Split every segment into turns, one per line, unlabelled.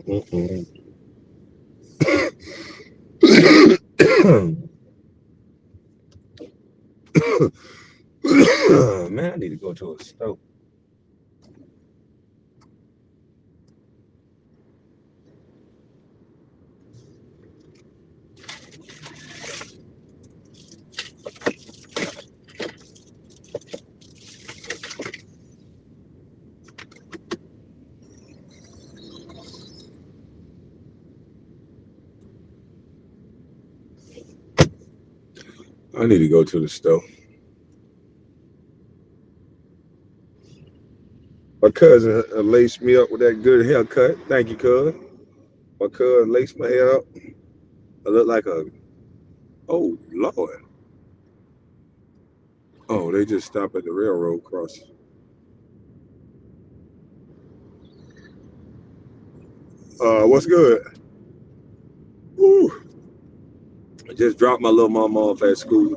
Man, I need to go to a stove. I need to go to the stove. My cousin laced me up with that good haircut. Thank you, cuz. My cousin laced my hair up. I look like a, oh, Lord. Oh, they just stopped at the railroad crossing. What's good? Woo. I just dropped my little mama off at school.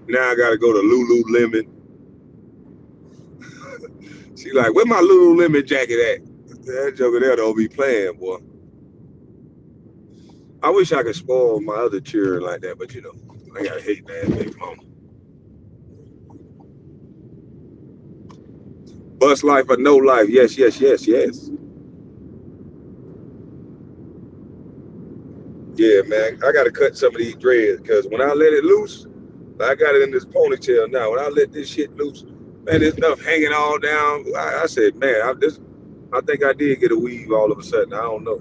Now I gotta go to Lululemon. She like, where my Lululemon jacket at? That joker there don't be playing, boy. I wish I could spoil my other children like that, but you know, I gotta hate that baby mama. Bus life or no life? Yes, yes, yes, yes. Yeah, man. I gotta cut some of these dreads because when I let it loose, I got it in this ponytail now. When I let this shit loose, man, there's stuff hanging all down. I said, man, I think I did get a weave all of a sudden. I don't know.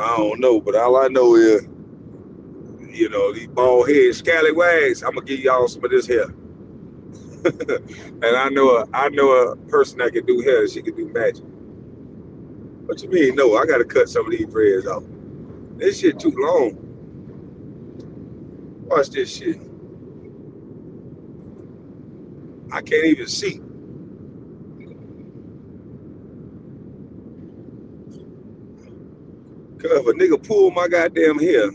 I don't know, but all I know is, you know, these bald head scallywags. I'm gonna give y'all some of this hair. And I know a person that can do hair. She can do magic. What you mean? No, I gotta cut some of these dreads off. This shit too long. Watch this shit. I can't even see. Cause if a nigga pull my goddamn hair,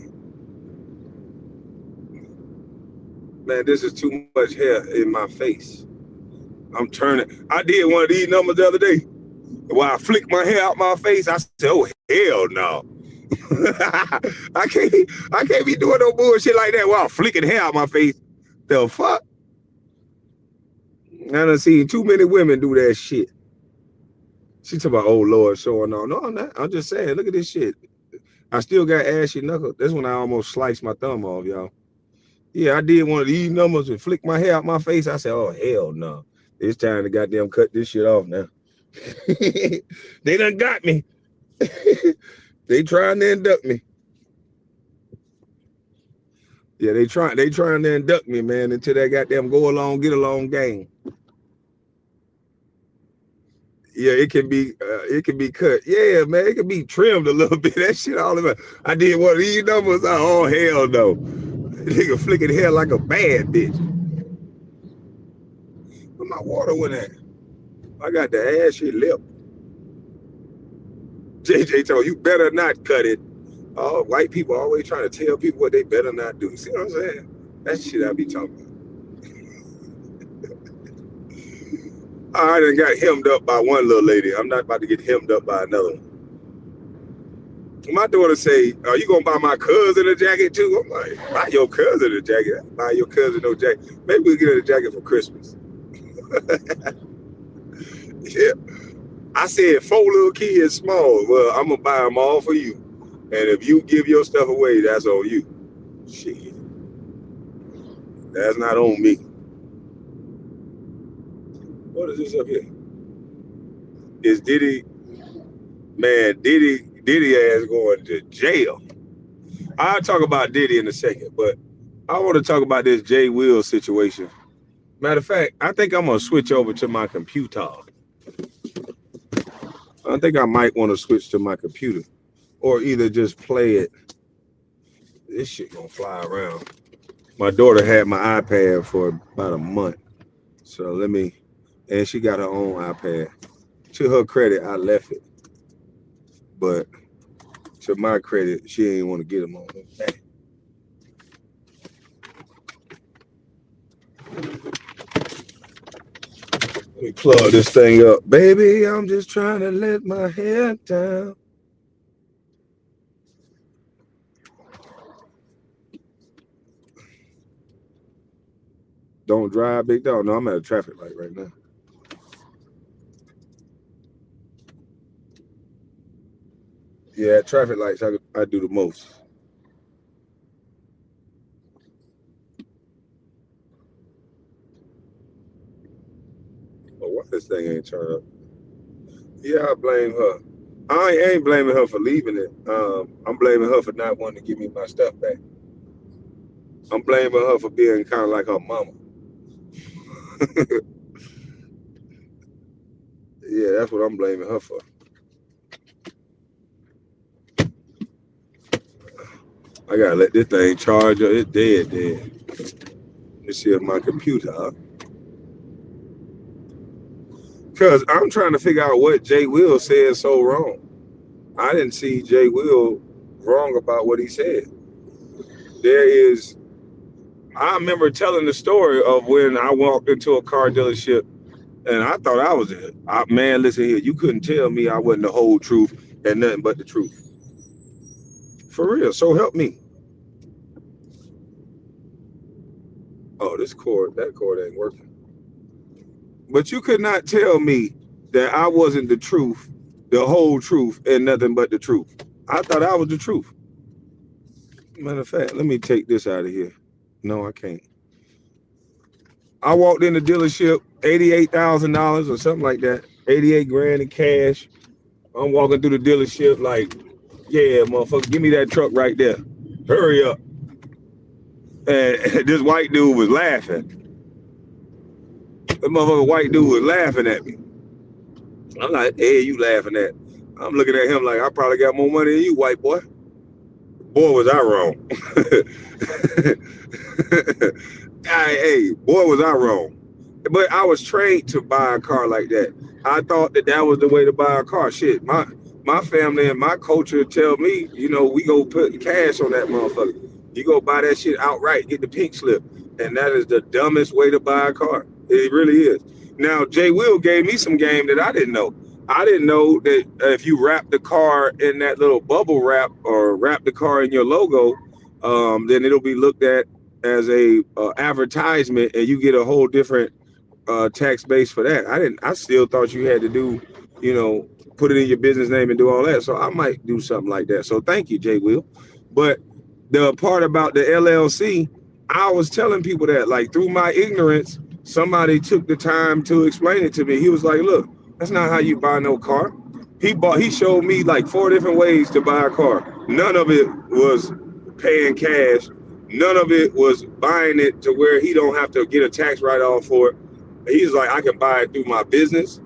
man, this is too much hair in my face. I'm turning. I did one of these numbers the other day. While I flicked my hair out my face, I said, "Oh hell no! I can't. I can't be doing no bullshit like that while flicking hair out my face. The fuck? I done seen too many women do that shit. She talking about, oh Lord, showing on. No, I'm not. I'm just saying. Look at this shit. I still got ashy knuckle. That's when I almost sliced my thumb off, y'all. Yeah, I did one of these numbers and flick my hair out my face. I said, oh hell no. It's time to goddamn cut this shit off now. They done got me. They trying to induct me. Yeah, they trying to induct me, man, into that goddamn go along, get along game. Yeah, it can be cut. Yeah, man, it can be trimmed a little bit. That shit all about. I did one of these numbers. Oh hell no. Nigga flicking hair like a bad bitch. Where my water went at? I got the ashy lip. JJ told you better not cut it. Oh, white people always trying to tell people what they better not do. See what I'm saying? That shit I be talking about. I done got hemmed up by one little lady. I'm not about to get hemmed up by another one. My daughter say, "Are you gonna buy my cousin a jacket too?" I'm like, "Buy your cousin a jacket? Buy your cousin no jacket? Maybe we'll get her a jacket for Christmas." Yeah, I said 4 little kids small. Well, I'm gonna buy them all for you, and if you give your stuff away, that's on you. Shit, that's not on me. What is this up here? Is Diddy, man? Diddy ass going to jail. I'll talk about Diddy in a second, but I want to talk about this Jay Will situation. Matter of fact, I think I'm gonna switch over to my computer. I think I might want to switch to my computer, or either just play it. This shit gonna fly around. My daughter had my iPad for about a month, so let me. And she got her own iPad. To her credit, I left it, but to my credit, she ain't want to get them on her back. Let me plug this thing up. Baby, I'm just trying to let my hair down. Don't drive, big dog. No, I'm at a traffic light right now. Yeah, traffic lights, I do the most. But why this thing ain't turned up? Yeah, I blame her. I ain't blaming her for leaving it. I'm blaming her for not wanting to give me my stuff back. I'm blaming her for being kind of like her mama. Yeah, that's what I'm blaming her for. I gotta let this thing charge up. It's dead. Let's see if my computer. Cause I'm trying to figure out what Jay Will said so wrong. I didn't see Jay Will wrong about what he said. There is. I remember telling the story of when I walked into a car dealership and I thought I was it. Man, listen here, you couldn't tell me I wasn't the whole truth and nothing but the truth. For real. So help me. Oh, that cord ain't working. But you could not tell me that I wasn't the truth, the whole truth, and nothing but the truth. I thought I was the truth. Matter of fact, let me take this out of here. No, I can't. I walked in the dealership, $88,000 or something like that, 88 grand in cash. I'm walking through the dealership like, yeah, motherfucker, give me that truck right there. Hurry up. And this white dude was laughing. The motherfucker white dude was laughing at me. I'm like, hey, you laughing at? I'm looking at him like I probably got more money than you, white boy. Boy, was I wrong. Hey, boy, was I wrong. But I was trained to buy a car like that. I thought that was the way to buy a car. Shit, my family and my culture tell me, we go put cash on that motherfucker. You go buy that shit outright, get the pink slip, and that is the dumbest way to buy a car. It really is. Now, Jay Will gave me some game that I didn't know. I didn't know that if you wrap the car in that little bubble wrap or wrap the car in your logo, then it'll be looked at as a advertisement, and you get a whole different tax base for that. I still thought you had to do, you know, put it in your business name and do all that. So I might do something like that. So thank you, Jay Will. But the part about the LLC, I was telling people that, like, through my ignorance, somebody took the time to explain it to me. He was like, look, that's not how you buy no car. He showed me like 4 different ways to buy a car. None of it was paying cash. None of it was buying it to where he don't have to get a tax write-off for it. He's like, I can buy it through my business,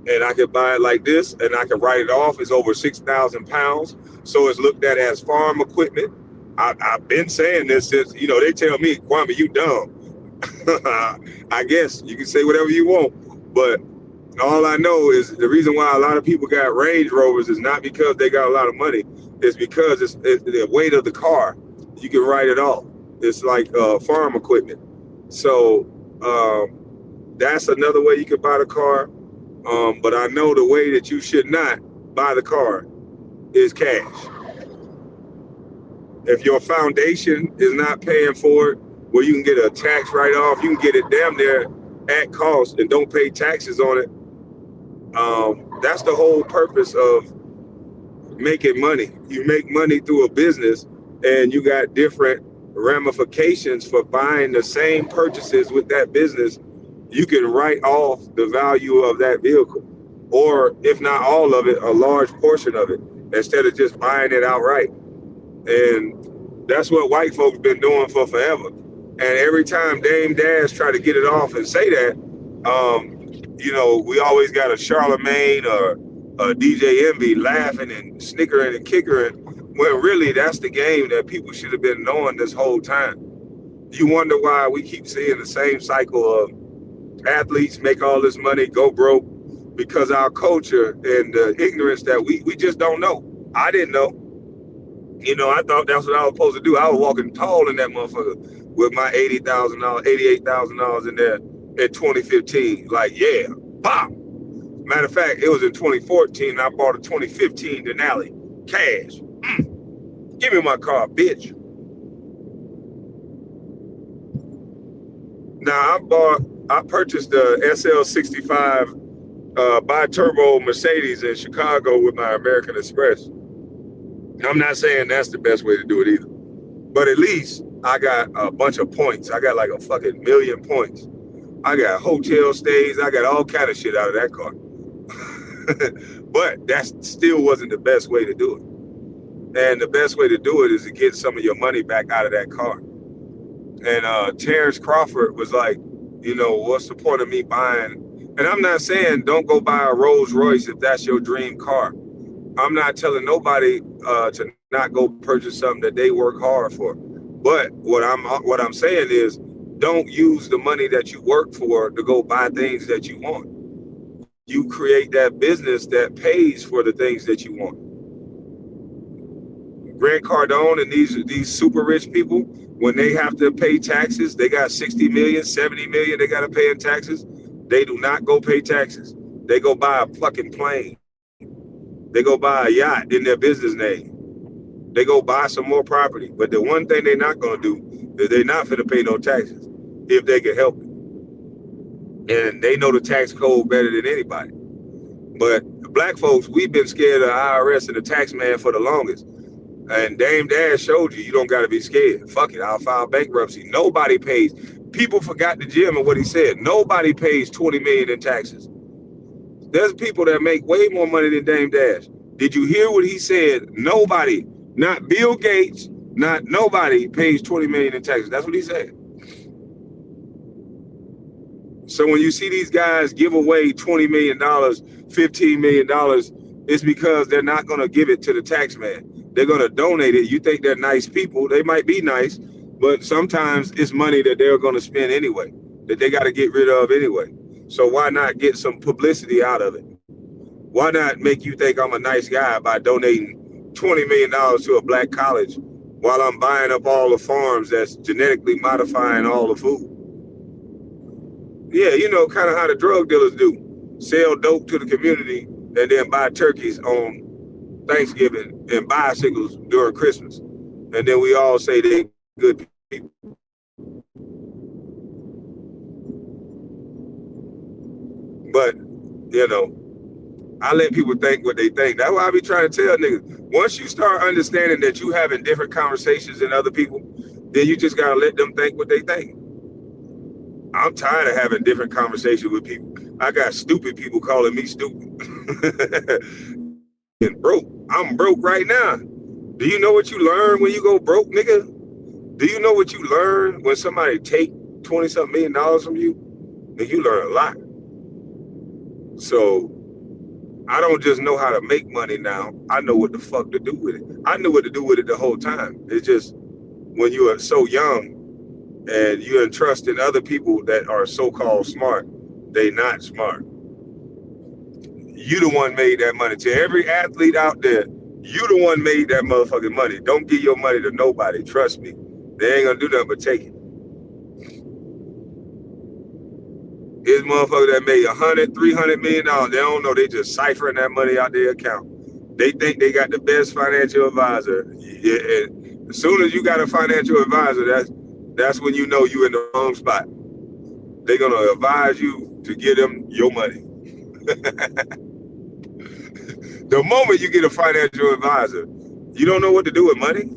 and I can buy it like this, and I can write it off. It's over 6,000 pounds, so it's looked at as farm equipment. I've been saying this since, they tell me, Kwame, you dumb. I guess you can say whatever you want, but all I know is the reason why a lot of people got Range Rovers is not because they got a lot of money. It's because it's the weight of the car. You can write it off. It's like farm equipment. So that's another way you can buy the car. But I know the way that you should not buy the car is cash. If your foundation is not paying for it, where you can get a tax write-off, you can get it damn near at cost and don't pay taxes on it. That's the whole purpose of making money. You make money through a business, and you got different ramifications for buying the same purchases with that business. You can write off the value of that vehicle, or if not all of it, a large portion of it, instead of just buying it outright. And that's what white folks been doing for forever. And every time Dame Dash try to get it off and say that, we always got a Charlemagne or a DJ Envy laughing and snickering and kickering. When really that's the game that people should have been knowing this whole time. You wonder why we keep seeing the same cycle of athletes make all this money, go broke, because our culture and the ignorance that we just don't know. I didn't know. I thought that's what I was supposed to do. I was walking tall in that motherfucker with my $80,000, $88,000 in there in 2015. Like, yeah, Pop. Matter of fact, it was in 2014. And I bought a 2015 Denali, cash. Give me my car, bitch. Now I purchased the SL65 bi-turbo Mercedes in Chicago with my American Express. I'm not saying that's the best way to do it either, but at least I got a bunch of points. I got like a fucking million points. I got hotel stays. I got all kind of shit out of that car. But that still wasn't the best way to do it. And the best way to do it is to get some of your money back out of that car. And Terrence Crawford was like, you know, what's the point of me buying? And I'm not saying don't go buy a Rolls Royce if that's your dream car. I'm not telling nobody to not go purchase something that they work hard for. But what I'm saying is, don't use the money that you work for to go buy things that you want. You create that business that pays for the things that you want. Grant Cardone and these super rich people, when they have to pay taxes, they got 60 million, 70 million they got to pay in taxes. They do not go pay taxes. They go buy a fucking plane. They go buy a yacht in their business name. They go buy some more property. But the one thing they're not going to do is they're not going to pay no taxes if they can help it. And they know the tax code better than anybody. But black folks, we've been scared of the IRS and the tax man for the longest. And Dame Dash showed you don't got to be scared. Fuck it, I'll file bankruptcy. Nobody pays. People forgot the gym and what he said. Nobody pays 20 million in taxes. There's people that make way more money than Dame Dash. Did you hear what he said? Nobody, not Bill Gates, not nobody pays 20 million in taxes. That's what he said. So when you see these guys give away $20 million, $15 million, it's because they're not going to give it to the tax man. They're going to donate it. You think they're nice people. They might be nice, but sometimes it's money that they're going to spend anyway, that they got to get rid of anyway. So why not get some publicity out of it? Why not make you think I'm a nice guy by donating $20 million to a black college while I'm buying up all the farms that's genetically modifying all the food? Yeah, you know, kind of how the drug dealers do. Sell dope to the community and then buy turkeys on Thanksgiving and bicycles during Christmas. And then we all say they're good people. But, you know, I let people think what they think. That's why I be trying to tell niggas. Once you start understanding that you having different conversations than other people, then you just got to let them think what they think. I'm tired of having different conversations with people. I got stupid people calling me stupid. And broke. I'm broke right now. Do you know what you learn when you go broke, nigga? Do you know what you learn when somebody take 20-something million dollars from you? Then you learn a lot. So I don't just know how to make money now. I know what the fuck to do with it. I knew what to do with it the whole time. It's just when you are so young and you entrust in other people that are so-called smart, they not smart. You the one made that money. To every athlete out there, you the one made that motherfucking money. Don't give your money to nobody. Trust me. They ain't gonna do nothing but take it. This motherfucker that made $100, $300 million, they don't know. They just ciphering that money out their account. They think they got the best financial advisor. Yeah, and as soon as you got a financial advisor, that's when you know you in the wrong spot. They're gonna advise you to give them your money. The moment you get a financial advisor, you don't know what to do with money.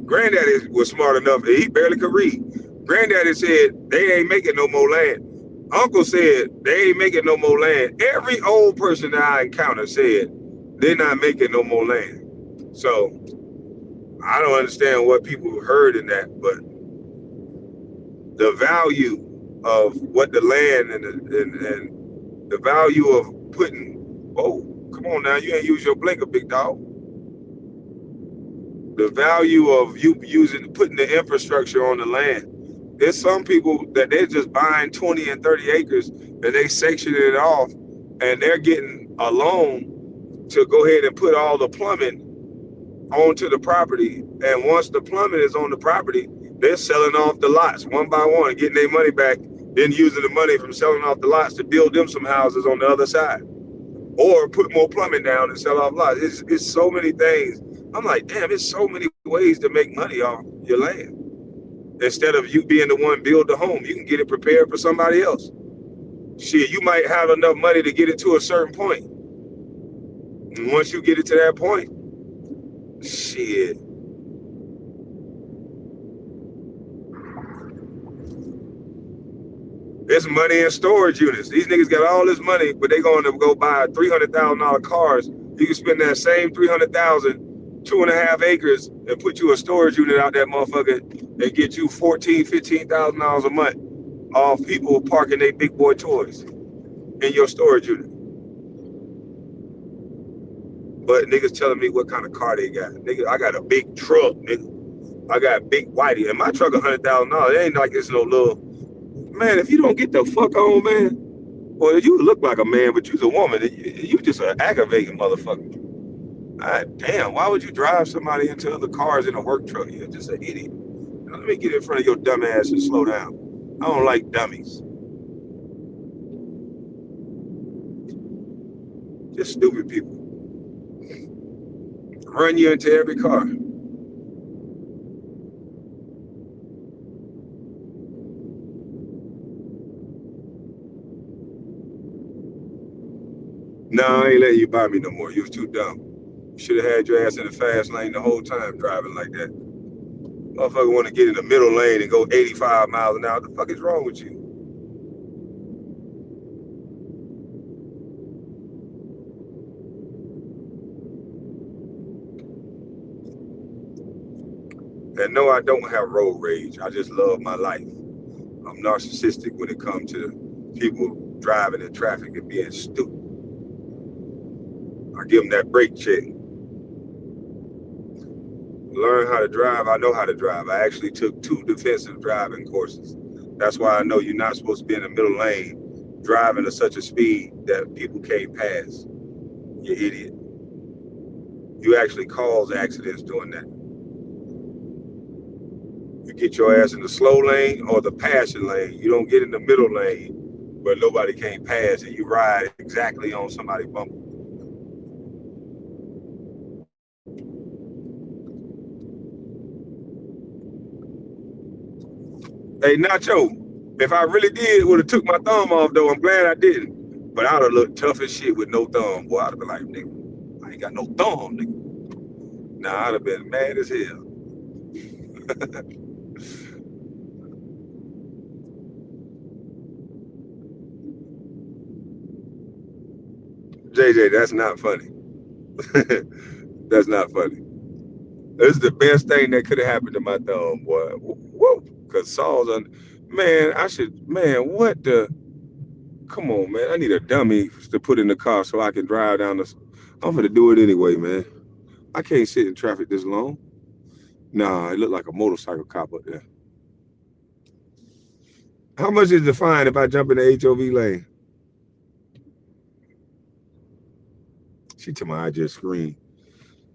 Granddaddy was smart enough, and he barely could read. Granddaddy said they ain't making no more land. Uncle said they ain't making no more land. Every old person that I encountered said they're not making no more land. So I don't understand what people heard in that, but the value of what the land and the value of putting, oh, come on now, you ain't use your blinker, big dog. The value of you putting the infrastructure on the land. There's some people that they're just buying 20 and 30 acres and they sectioning it off and they're getting a loan to go ahead and put all the plumbing onto the property. And once the plumbing is on the property, they're selling off the lots one by one, getting their money back Then using the money from selling off the lots to build them some houses on the other side, or put more plumbing down and sell off lots. It's so many things. I'm like, damn, it's so many ways to make money off your land. Instead of you being the one build the home, you can get it prepared for somebody else. Shit, you might have enough money to get it to a certain point. And once you get it to that point, shit. It's money in storage units. These niggas got all this money, but they going to go buy $300,000 cars. You can spend that same 300,000, 2.5 acres, and put you a storage unit out that motherfucker and get you $14,000, $15,000 a month off people parking their big boy toys in your storage unit. But niggas telling me what kind of car they got. Nigga, I got a big truck, nigga. I got big whitey, and my truck $100,000. It ain't like it's no little. Man, if you don't get the fuck on, man, well, you look like a man, but you's a woman. You just an aggravating motherfucker. God damn, why would you drive somebody into other cars in a work truck? You're just an idiot. Now, let me get in front of your dumb ass and slow down. I don't like dummies. Just stupid people. Run you into every car. No, I ain't letting you buy me no more. You was too dumb. You should have had your ass in the fast lane the whole time driving like that. Motherfucker want to get in the middle lane and go 85 miles an hour. What the fuck is wrong with you? And no, I don't have road rage. I just love my life. I'm narcissistic when it comes to people driving in traffic and being stupid. I give them that brake check. Learn how to drive. I know how to drive. I actually took 2 defensive driving courses. That's why I know you're not supposed to be in the middle lane driving at such a speed that people can't pass. You idiot. You actually cause accidents doing that. You get your ass in the slow lane or the passing lane. You don't get in the middle lane where nobody can't pass and you ride exactly on somebody's bumper. Hey, Nacho, if I really did, would have took my thumb off, though. I'm glad I didn't. But I would have looked tough as shit with no thumb, boy. I'd have been like, nigga, I ain't got no thumb, nigga. Nah, I'd have been mad as hell. JJ, that's not funny. That's not funny. This is the best thing that could have happened to my thumb, boy. Whoa. Because Saul's on. Man, I should. Man, what the. Come on, man. I need a dummy to put in the car so I can drive down the. I'm going to do it anyway, man. I can't sit in traffic this long. Nah, it looked like a motorcycle cop up there. How much is the fine if I jump in the HOV lane? She told me I just screamed.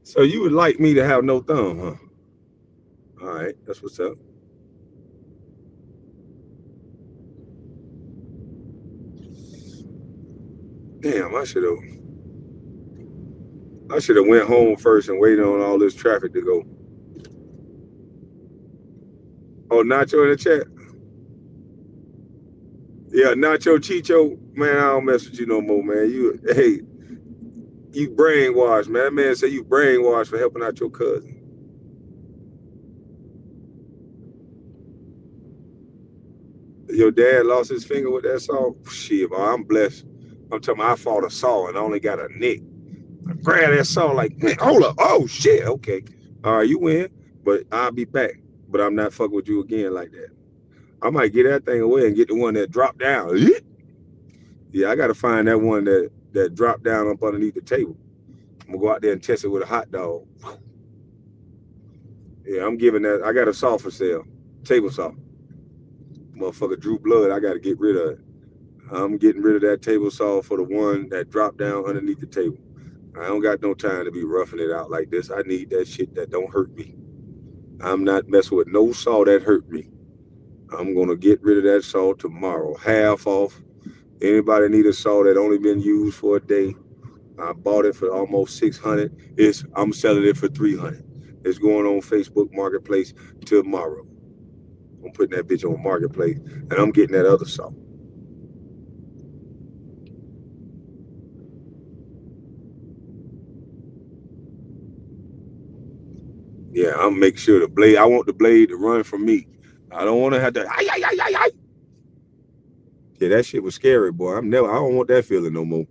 So you would like me to have no thumb, huh? All right, that's what's up. Damn, I should have went home first and waited on all this traffic to go. Oh, Nacho in the chat. Yeah, Nacho Chicho, man, I don't mess with you no more, man. You brainwashed, man. That man said you brainwashed for helping out your cousin. Your dad lost his finger with that saw? Shit, boy, I'm blessed. I'm talking about I fought a saw and I only got a nick. I grabbed that saw like, hold up. Oh, shit. Okay. All right, you win, but I'll be back. But I'm not fucking with you again like that. I might get that thing away and get the one that dropped down. Yeah, I got to find that one that dropped down up underneath the table. I'm going to go out there and test it with a hot dog. Yeah, I'm giving that. I got a saw for sale. Table saw. Motherfucker drew blood. I got to get rid of it. I'm getting rid of that table saw for the one that dropped down underneath the table. I don't got no time to be roughing it out like this. I need that shit that don't hurt me. I'm not messing with no saw that hurt me. I'm gonna get rid of that saw tomorrow. Half off. Anybody need a saw that only been used for a day? I bought it for almost 600. I'm selling it for 300. It's going on Facebook Marketplace tomorrow. I'm putting that bitch on Marketplace, and I'm getting that other saw. Yeah, I'll make sure the blade. I want the blade to run from me. I don't want to have to. Ay, ay, ay, ay, ay. Yeah, that shit was scary, boy. I'm never. I don't want that feeling no more.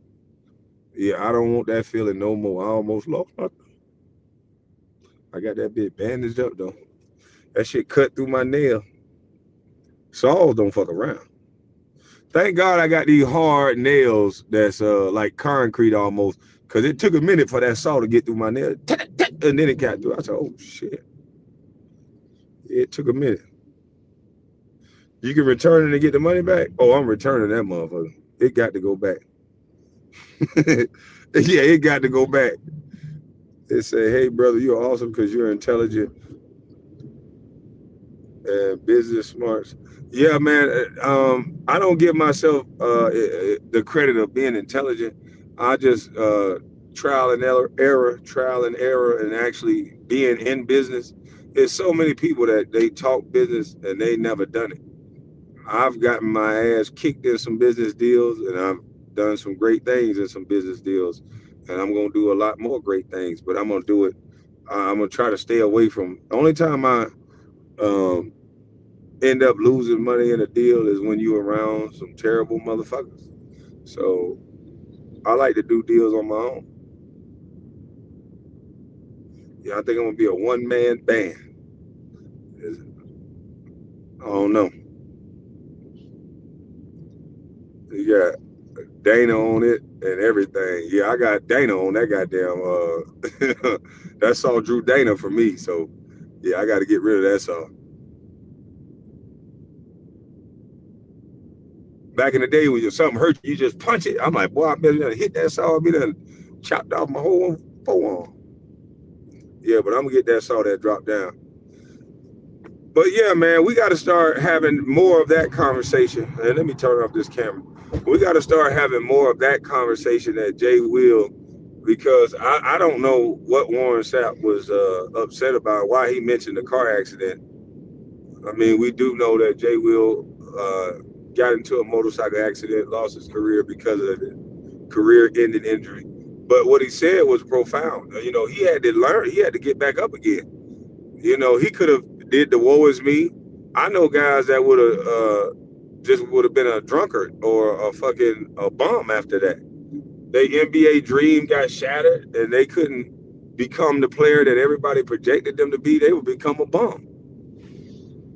Yeah, I don't want that feeling no more. I almost lost my. I got that bit bandaged up though. That shit cut through my nail. Saws don't fuck around. Thank God I got these hard nails that's like concrete almost. Cause it took a minute for that saw to get through my nail. And then it got through. I said, oh shit. It took a minute. You can return it and get the money back? Oh, I'm returning that motherfucker. It got to go back. Yeah, it got to go back. It said, hey brother, you're awesome because you're intelligent and business smarts. Yeah, man. I don't give myself the credit of being intelligent. I just trial and error, and actually being in business. There's so many people that they talk business and they never done it. I've gotten my ass kicked in some business deals, and I've done some great things in some business deals, and I'm gonna do a lot more great things. But I'm gonna do it. I'm gonna try to stay away from. The only time I um, end up losing money in a deal is when you're around some terrible motherfuckers. So I like to do deals on my own. Yeah, I think I'm gonna be a one man band. I don't know. You got Dana on it and everything. Yeah, I got Dana on that goddamn. That song drew Dana for me. So yeah, I got to get rid of that song. Back in the day when something hurt you, you just punch it. I'm like, boy, I better not hit that saw. I be done chopped off my whole forearm. Yeah, but I'm gonna get that saw that dropped down. But yeah, man, we got to start having more of that conversation. And let me turn off this camera. We got to start having more of that conversation at Jay Will, because I don't know what Warren Sapp was upset about, why he mentioned the car accident. I mean, we do know that Jay Will got into a motorcycle accident, lost his career because of the career-ending injury. But what he said was profound. You know, he had to learn. He had to get back up again. You know, he could have did the woe is me. I know guys that would have just would have been a drunkard or a fucking a bum after that. Their NBA dream got shattered and they couldn't become the player that everybody projected them to be. They would become a bum.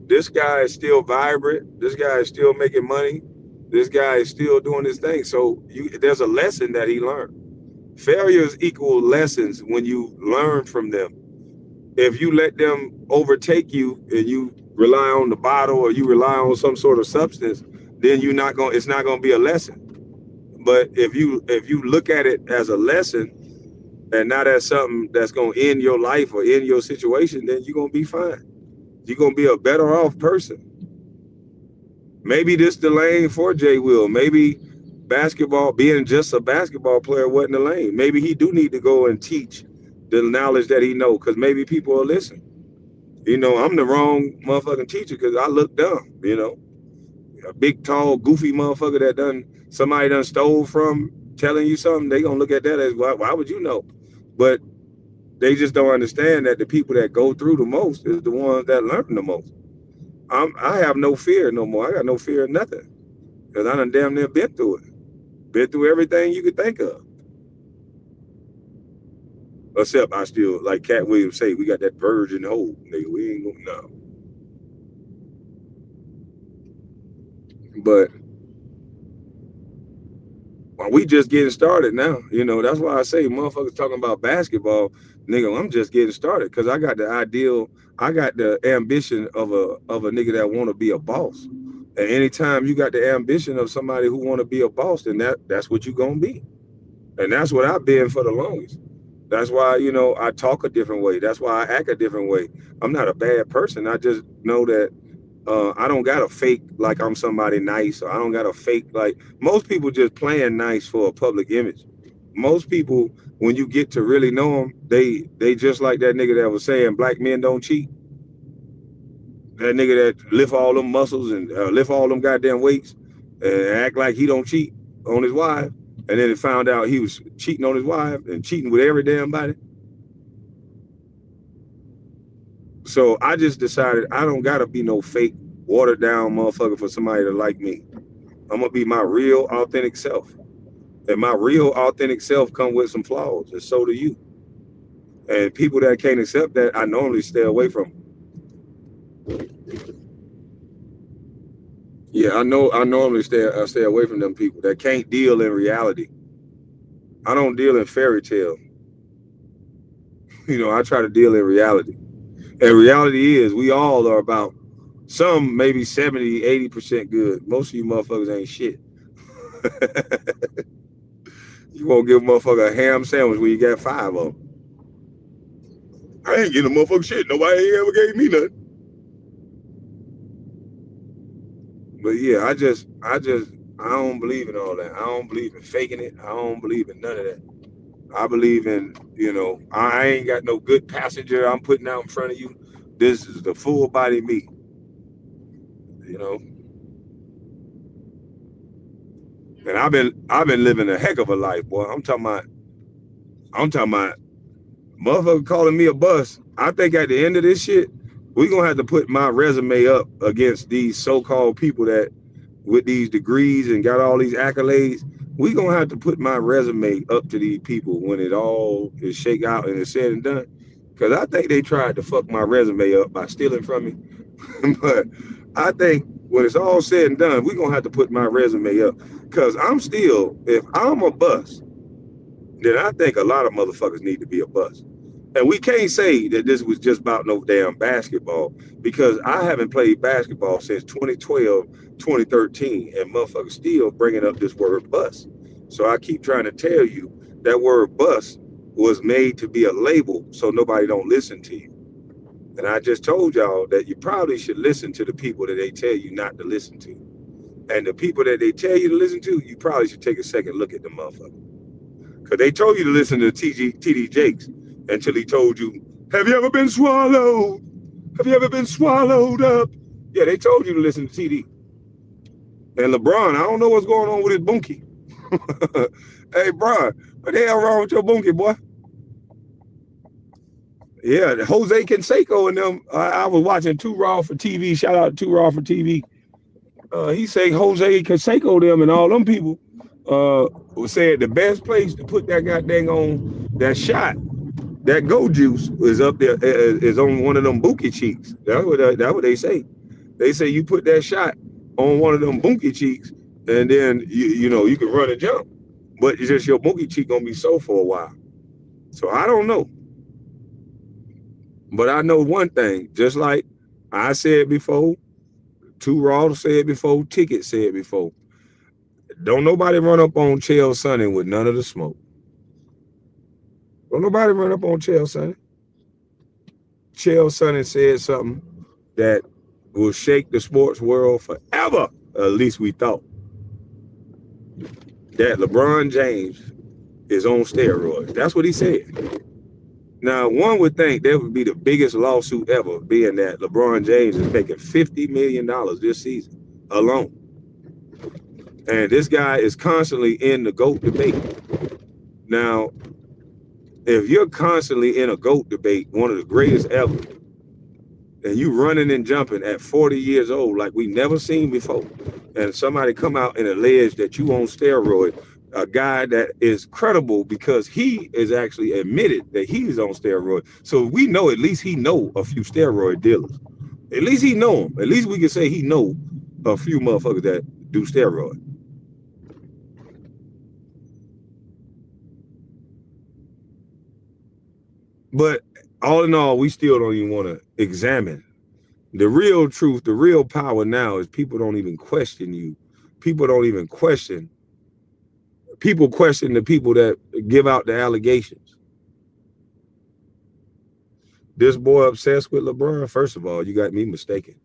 This guy is still vibrant. This guy is still making money. This guy is still doing his thing. So there's a lesson that he learned. Failures equal lessons when you learn from them. If you let them overtake you and you rely on the bottle or you rely on some sort of substance, then it's not gonna be a lesson. But if you look at it as a lesson and not as something that's gonna end your life or end your situation, then you're gonna be fine. You're gonna be a better off person. Maybe this the lane for Jay Will. Maybe basketball, being just a basketball player, wasn't the lane. Maybe he do need to go and teach the knowledge that he know, because maybe people will listen. You know, I'm the wrong motherfucking teacher because I look dumb. You know, a big, tall, goofy motherfucker that somebody done stole from telling you something. They gonna look at that as, why would you know? But they just don't understand that the people that go through the most is the ones that learn the most. I have no fear no more. I got no fear of nothing because I done damn near been through it. Been through everything you could think of. Except I still, like Cat Williams say, we got that virgin hold, nigga. We ain't gonna know. But well, we just getting started now. You know, that's why I say motherfuckers talking about basketball, nigga, I'm just getting started because I got the ambition of a nigga that want to be a boss. And anytime you got the ambition of somebody who want to be a boss, then that's what you gonna be. And that's what I've been for the longest. That's why, you know, I talk a different way. That's why I act a different way. I'm not a bad person. I just know that I don't got to fake like I'm somebody nice, or I don't got to fake like most people just playing nice for a public image. Most people, when you get to really know them, they just like that nigga that was saying black men don't cheat. That nigga that lift all them muscles and lift all them goddamn weights and act like he don't cheat on his wife, and then it found out he was cheating on his wife and cheating with every damn body. So I just decided I don't gotta be no fake, watered down motherfucker for somebody to like me. I'm gonna be my real, authentic self, and my real, authentic self come with some flaws, and so do you. And people that can't accept that, I normally stay away from. Yeah, I know. I normally stay away from them people that can't deal in reality. I don't deal in fairy tale. I try to deal in reality. And reality is we all are about some maybe 70, 80% good. Most of you motherfuckers ain't shit. You won't give a motherfucker a ham sandwich when you got five of them. I ain't getting a motherfucker shit. Nobody ain't ever gave me nothing. But yeah, I don't believe in all that. I don't believe in faking it. I don't believe in none of that. I believe in, I ain't got no good passenger I'm putting out in front of you. This is the full body me, you know. And I've been living a heck of a life, boy. I'm talking about motherfucker calling me a bust. I think at the end of this shit, we gonna have to put my resume up against these so-called people that with these degrees and got all these accolades. We gonna have to put my resume up to these people when it all is shake out and it's said and done. Cause I think they tried to fuck my resume up by stealing from me. But I think when it's all said and done, we gonna have to put my resume up. Cause I'm still, if I'm a bust, then I think a lot of motherfuckers need to be a bust. And we can't say that this was just about no damn basketball because I haven't played basketball since 2012, 2013, and motherfuckers still bringing up this word bust. So I keep trying to tell you that word bust was made to be a label so nobody don't listen to you. And I just told y'all that you probably should listen to the people that they tell you not to listen to. And the people that they tell you to listen to, you probably should take a second look at the motherfucker. Because they told you to listen to TD Jakes until he told you, have you ever been swallowed? Have you ever been swallowed up? Yeah, they told you to listen to TD. And LeBron, I don't know what's going on with his bunkie. Hey, Bron, what the hell wrong with your bunkie, boy? Yeah, Jose Canseco and them. I was watching Too Raw for TV. Shout out to Too Raw for TV. He say Jose Canseco them and all them people said the best place to put that goddamn on that shot, that go juice is up there, is on one of them bookie cheeks. That's what they say. They say you put that shot on one of them bookie cheeks, and then you can run and jump, but it's just your bookie cheek gonna be sore for a while. So I don't know, but I know one thing. Just like I said before, Too Raw said before, Ticket said before. Don't nobody run up on Chael Sonnen with none of the smoke. Don't nobody run up on Chael Sonnen. Chael Sonnen said something that will shake the sports world forever. At least we thought. That LeBron James is on steroids. That's what he said. Now, one would think that would be the biggest lawsuit ever, being that LeBron James is making $50 million this season alone. And this guy is constantly in the GOAT debate. Now, if you're constantly in a GOAT debate, one of the greatest ever, and you running and jumping at 40 years old like we never seen before, and somebody come out and allege that you on steroid, a guy that is credible because he is actually admitted that he's on steroid. So we know at least he know a few steroid dealers. At least he know them. At least we can say he know a few motherfuckers that do steroid. But all in all, we still don't even want to examine. The real truth, the real power now is people don't even question you. People don't even question. People question the people that give out the allegations. This boy obsessed with LeBron, first of all, you got me mistaken.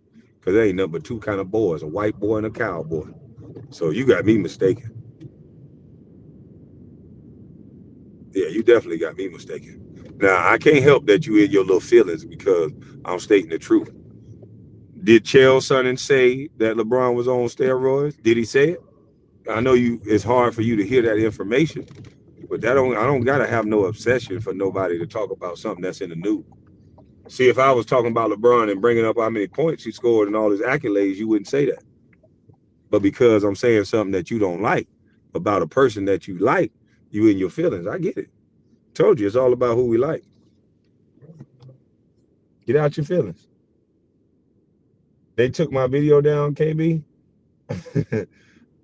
Because there ain't nothing but two kind of boys, a white boy and a cowboy. So you got me mistaken. Yeah, you definitely got me mistaken. Now, I can't help that you in your little feelings because I'm stating the truth. Did Chael Sonnen say that LeBron was on steroids? Did he say it? I know you. It's hard for you to hear that information, but that don't. I don't gotta have no obsession for nobody to talk about something that's in the news. See, if I was talking about LeBron and bringing up how many points he scored and all his accolades, you wouldn't say that. But because I'm saying something that you don't like about a person that you like, you in your feelings. I get it. Told you it's all about who we like. Get out your feelings. They took my video down, KB.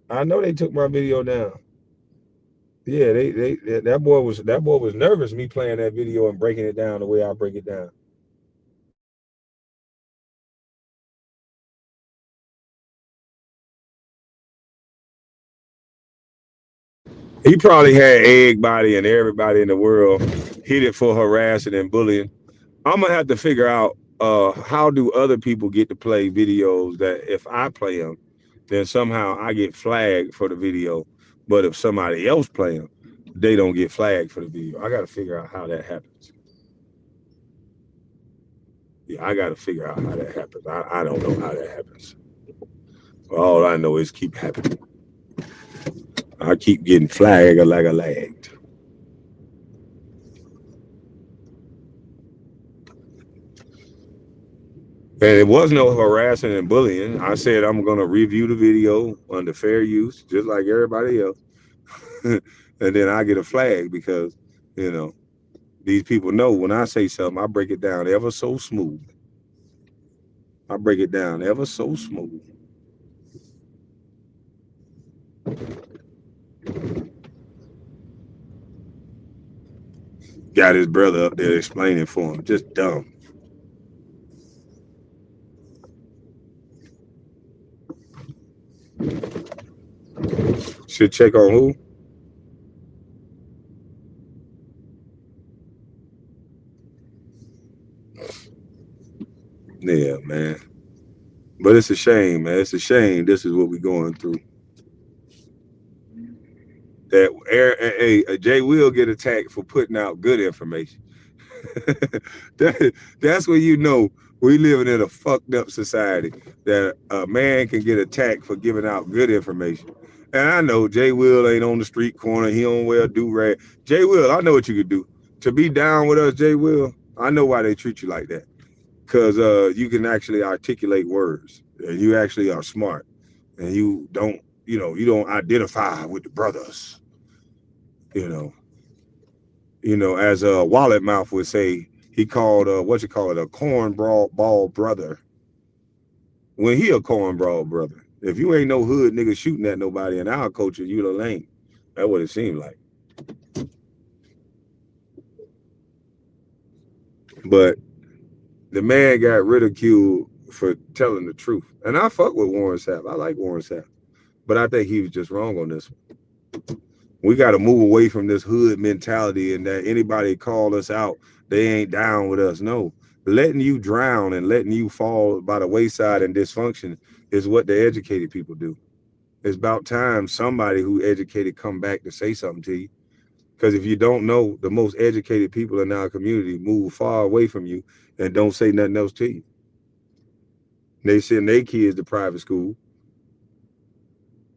I know they took my video down. Yeah, that boy was nervous me playing that video and breaking it down the way I break it down. He probably had egg body and everybody in the world hit it for harassing and bullying. I'm gonna have to figure out how do other people get to play videos that if I play them, then somehow I get flagged for the video, but if somebody else play them, they don't get flagged for the video. I got to figure out how that happens. Yeah, I got to figure out how that happens. I don't know how that happens. All I know is keep happening. I keep getting flagged like a lagged. And it was no harassing and bullying. I said I'm gonna review the video under fair use, just like everybody else. And then I get a flag because, you know, these people know when I say something, I break it down ever so smooth. I break it down ever so smooth. Got his brother up there explaining for him. Just dumb. Should check on who? Yeah, man. But it's a shame, man. It's a shame. This is what we're going through. That Jay will get attacked for putting out good information. That's when you know we living in a fucked up society that a man can get attacked for giving out good information. And I know Jay Will ain't on the street corner. He don't wear a do rag. Jay Will, I know what you could do to be down with us. Jay Will, I know why they treat you like that because you can actually articulate words and you actually are smart and you don't you don't identify with the brothers. You know, as a Wallet Mouth would say, he called what you call it a cornball brother when he a cornball brother. If you ain't no hood nigga shooting at nobody in our culture, you the lame. That's what it seemed like. But the man got ridiculed for telling the truth, and I fuck with Warren Sapp. I like Warren Sapp, but I think he was just wrong on this one. We got to move away from this hood mentality and that anybody call us out, they ain't down with us. No, letting you drown and letting you fall by the wayside and dysfunction is what the educated people do. It's about time somebody who educated come back to say something to you. Because if you don't know, the most educated people in our community move far away from you and don't say nothing else to you. They send their kids to private school.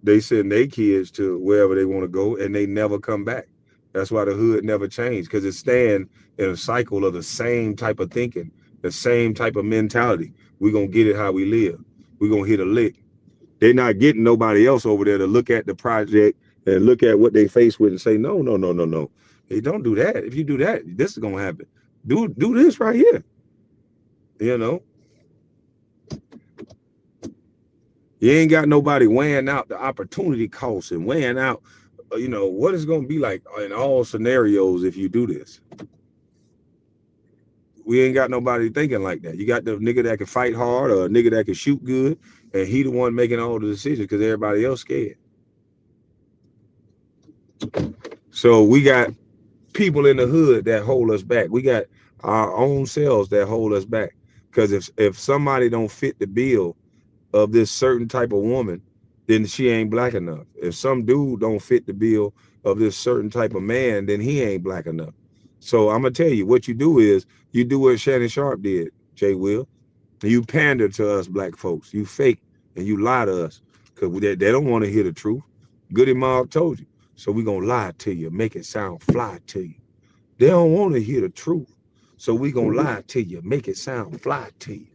They send their kids to wherever they want to go and they never come back. That's why the hood never changed because it's staying in a cycle of the same type of thinking, the same type of mentality. We're going to get it how we live. We're going to hit a lick. They're not getting nobody else over there to look at the project and look at what they face with and say, no, no, no, no, no. Hey, don't do that. If you do that, this is going to happen. Do this right here. You know, you ain't got nobody weighing out the opportunity costs and weighing out, what it's going to be like in all scenarios if you do this. We ain't got nobody thinking like that. You got the nigga that can fight hard or a nigga that can shoot good, and he the one making all the decisions because everybody else scared. So we got people in the hood that hold us back. We got our own selves that hold us back. Because if somebody don't fit the bill of this certain type of woman, then she ain't black enough. If some dude don't fit the bill of this certain type of man, then he ain't black enough. So I'm gonna tell you, what you do is you do what Shannon Sharp did, Jay Will. You pander to us black folks. You fake and you lie to us because they don't want to hear the truth. Goody Mob told you. So we gonna lie to you, make it sound fly to you. They don't want to hear the truth. So we gonna lie to you, make it sound fly to you.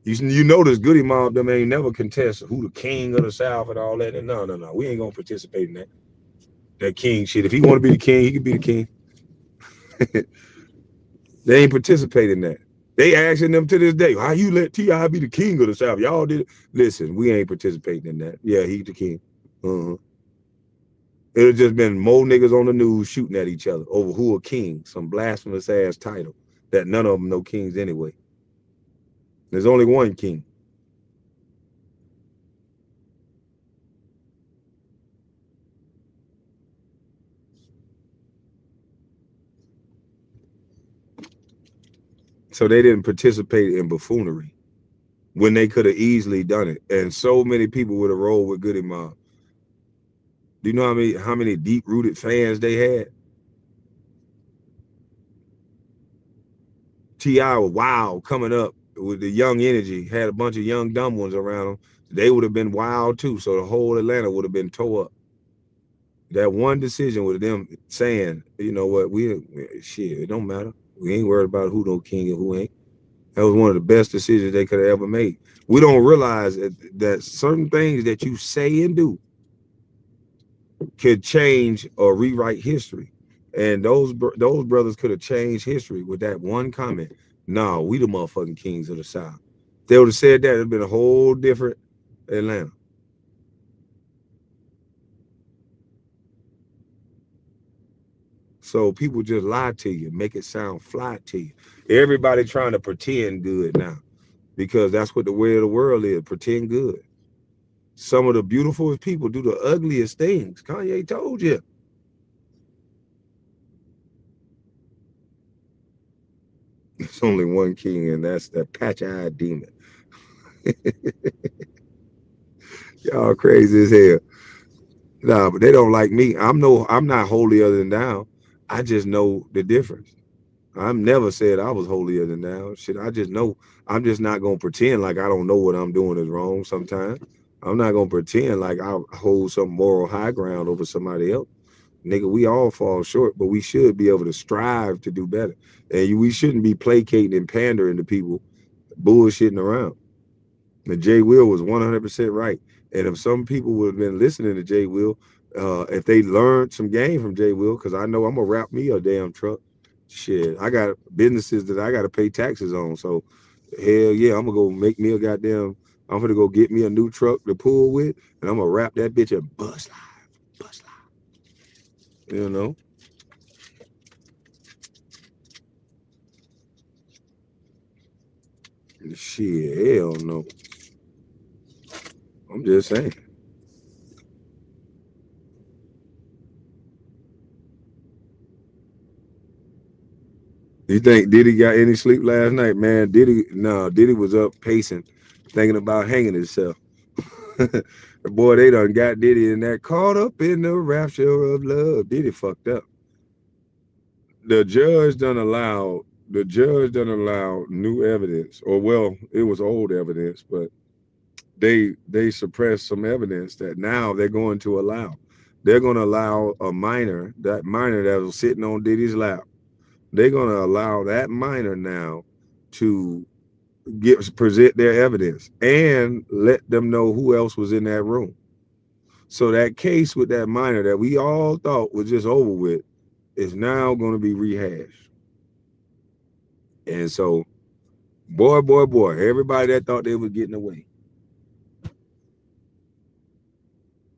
You notice Goody Mob them ain't never contest who the king of the South and all that. And no, no, no. We ain't gonna participate in that. That king shit. If he want to be the king, he can be the king. They ain't participate in that. They asking them to this day, how you let T.I. be the king of the South? Y'all did it. Listen, we ain't participating in that. Yeah, he the king. Uh-huh. It have just been more niggas on the news shooting at each other over who a king, some blasphemous ass title that none of them know kings anyway. There's only one king. So they didn't participate in buffoonery when they could have easily done it. And so many people would have rolled with Goody Mob. Do you know how many deep rooted fans they had? T.I. was wild coming up with the young energy, had a bunch of young dumb ones around them. They would have been wild too. So the whole Atlanta would have been tore up. That one decision with them saying, you know what, shit, it don't matter. We ain't worried about who no king and who ain't. That was one of the best decisions they could have ever made. We don't realize that certain things that you say and do could change or rewrite history. And those brothers could have changed history with that one comment. No, we the motherfucking kings of the South. They would have said that, it'd been a whole different Atlanta. So people just lie to you, make it sound fly to you. Everybody trying to pretend good now because that's what the way of the world is. Pretend good. Some of the beautifulest people do the ugliest things. Kanye told you. There's only one king, and that's that patch-eyed demon. Y'all crazy as hell. Nah, but they don't like me. I'm not holier than thou. I just know the difference. I've never said I was holier than thou. Shit, I just know. I'm just not gonna pretend like I don't know what I'm doing is wrong sometimes. I'm not gonna pretend like I hold some moral high ground over somebody else. Nigga, we all fall short, but we should be able to strive to do better. And we shouldn't be placating and pandering to people, bullshitting around. And Jay Will was 100% right. And if some people would have been listening to Jay Will, if they learned some game from Jay Will, because I know I'm gonna wrap me a damn truck. Shit, I got businesses that I got to pay taxes on. So, hell yeah, I'm gonna go make me a goddamn. I'm gonna go get me a new truck to pull with, and I'm gonna wrap that bitch and bust live, bust live. You know, shit, hell no. I'm just saying. You think Diddy got any sleep last night, man? Diddy was up pacing, thinking about hanging himself. Boy, they done got Diddy in that caught up in the rapture of love. Diddy fucked up. The judge done allowed new evidence, or well, it was old evidence, but they suppressed some evidence that now they're going to allow. They're going to allow a minor, that minor that was sitting on Diddy's lap. They're going to allow that minor now to present their evidence and let them know who else was in that room. So that case with that minor that we all thought was just over with is now going to be rehashed. And so, boy, everybody that thought they was getting away,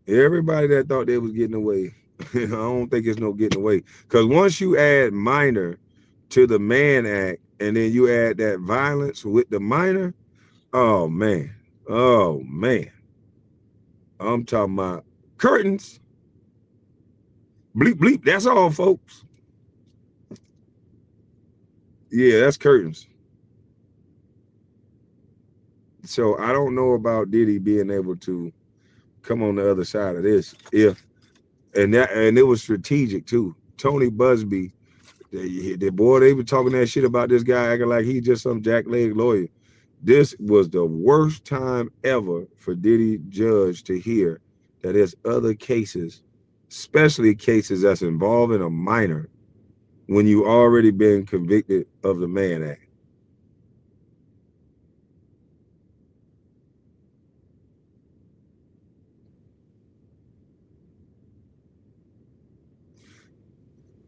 everybody that thought they was getting away, I don't think it's no getting away. Because once you add minor to the Mann Act and then you add that violence with the minor, oh man, oh man, I'm talking about curtains, bleep bleep. That's all, folks. Yeah, that's curtains. So I don't know about Diddy being able to come on the other side of this. If and it was strategic too. Tony Busby, the boy, they were talking that shit about this guy acting like he just some jackleg lawyer. This was the worst time ever for Diddy Judge to hear that there's other cases, especially cases that's involving a minor, when you already been convicted of the Mann Act.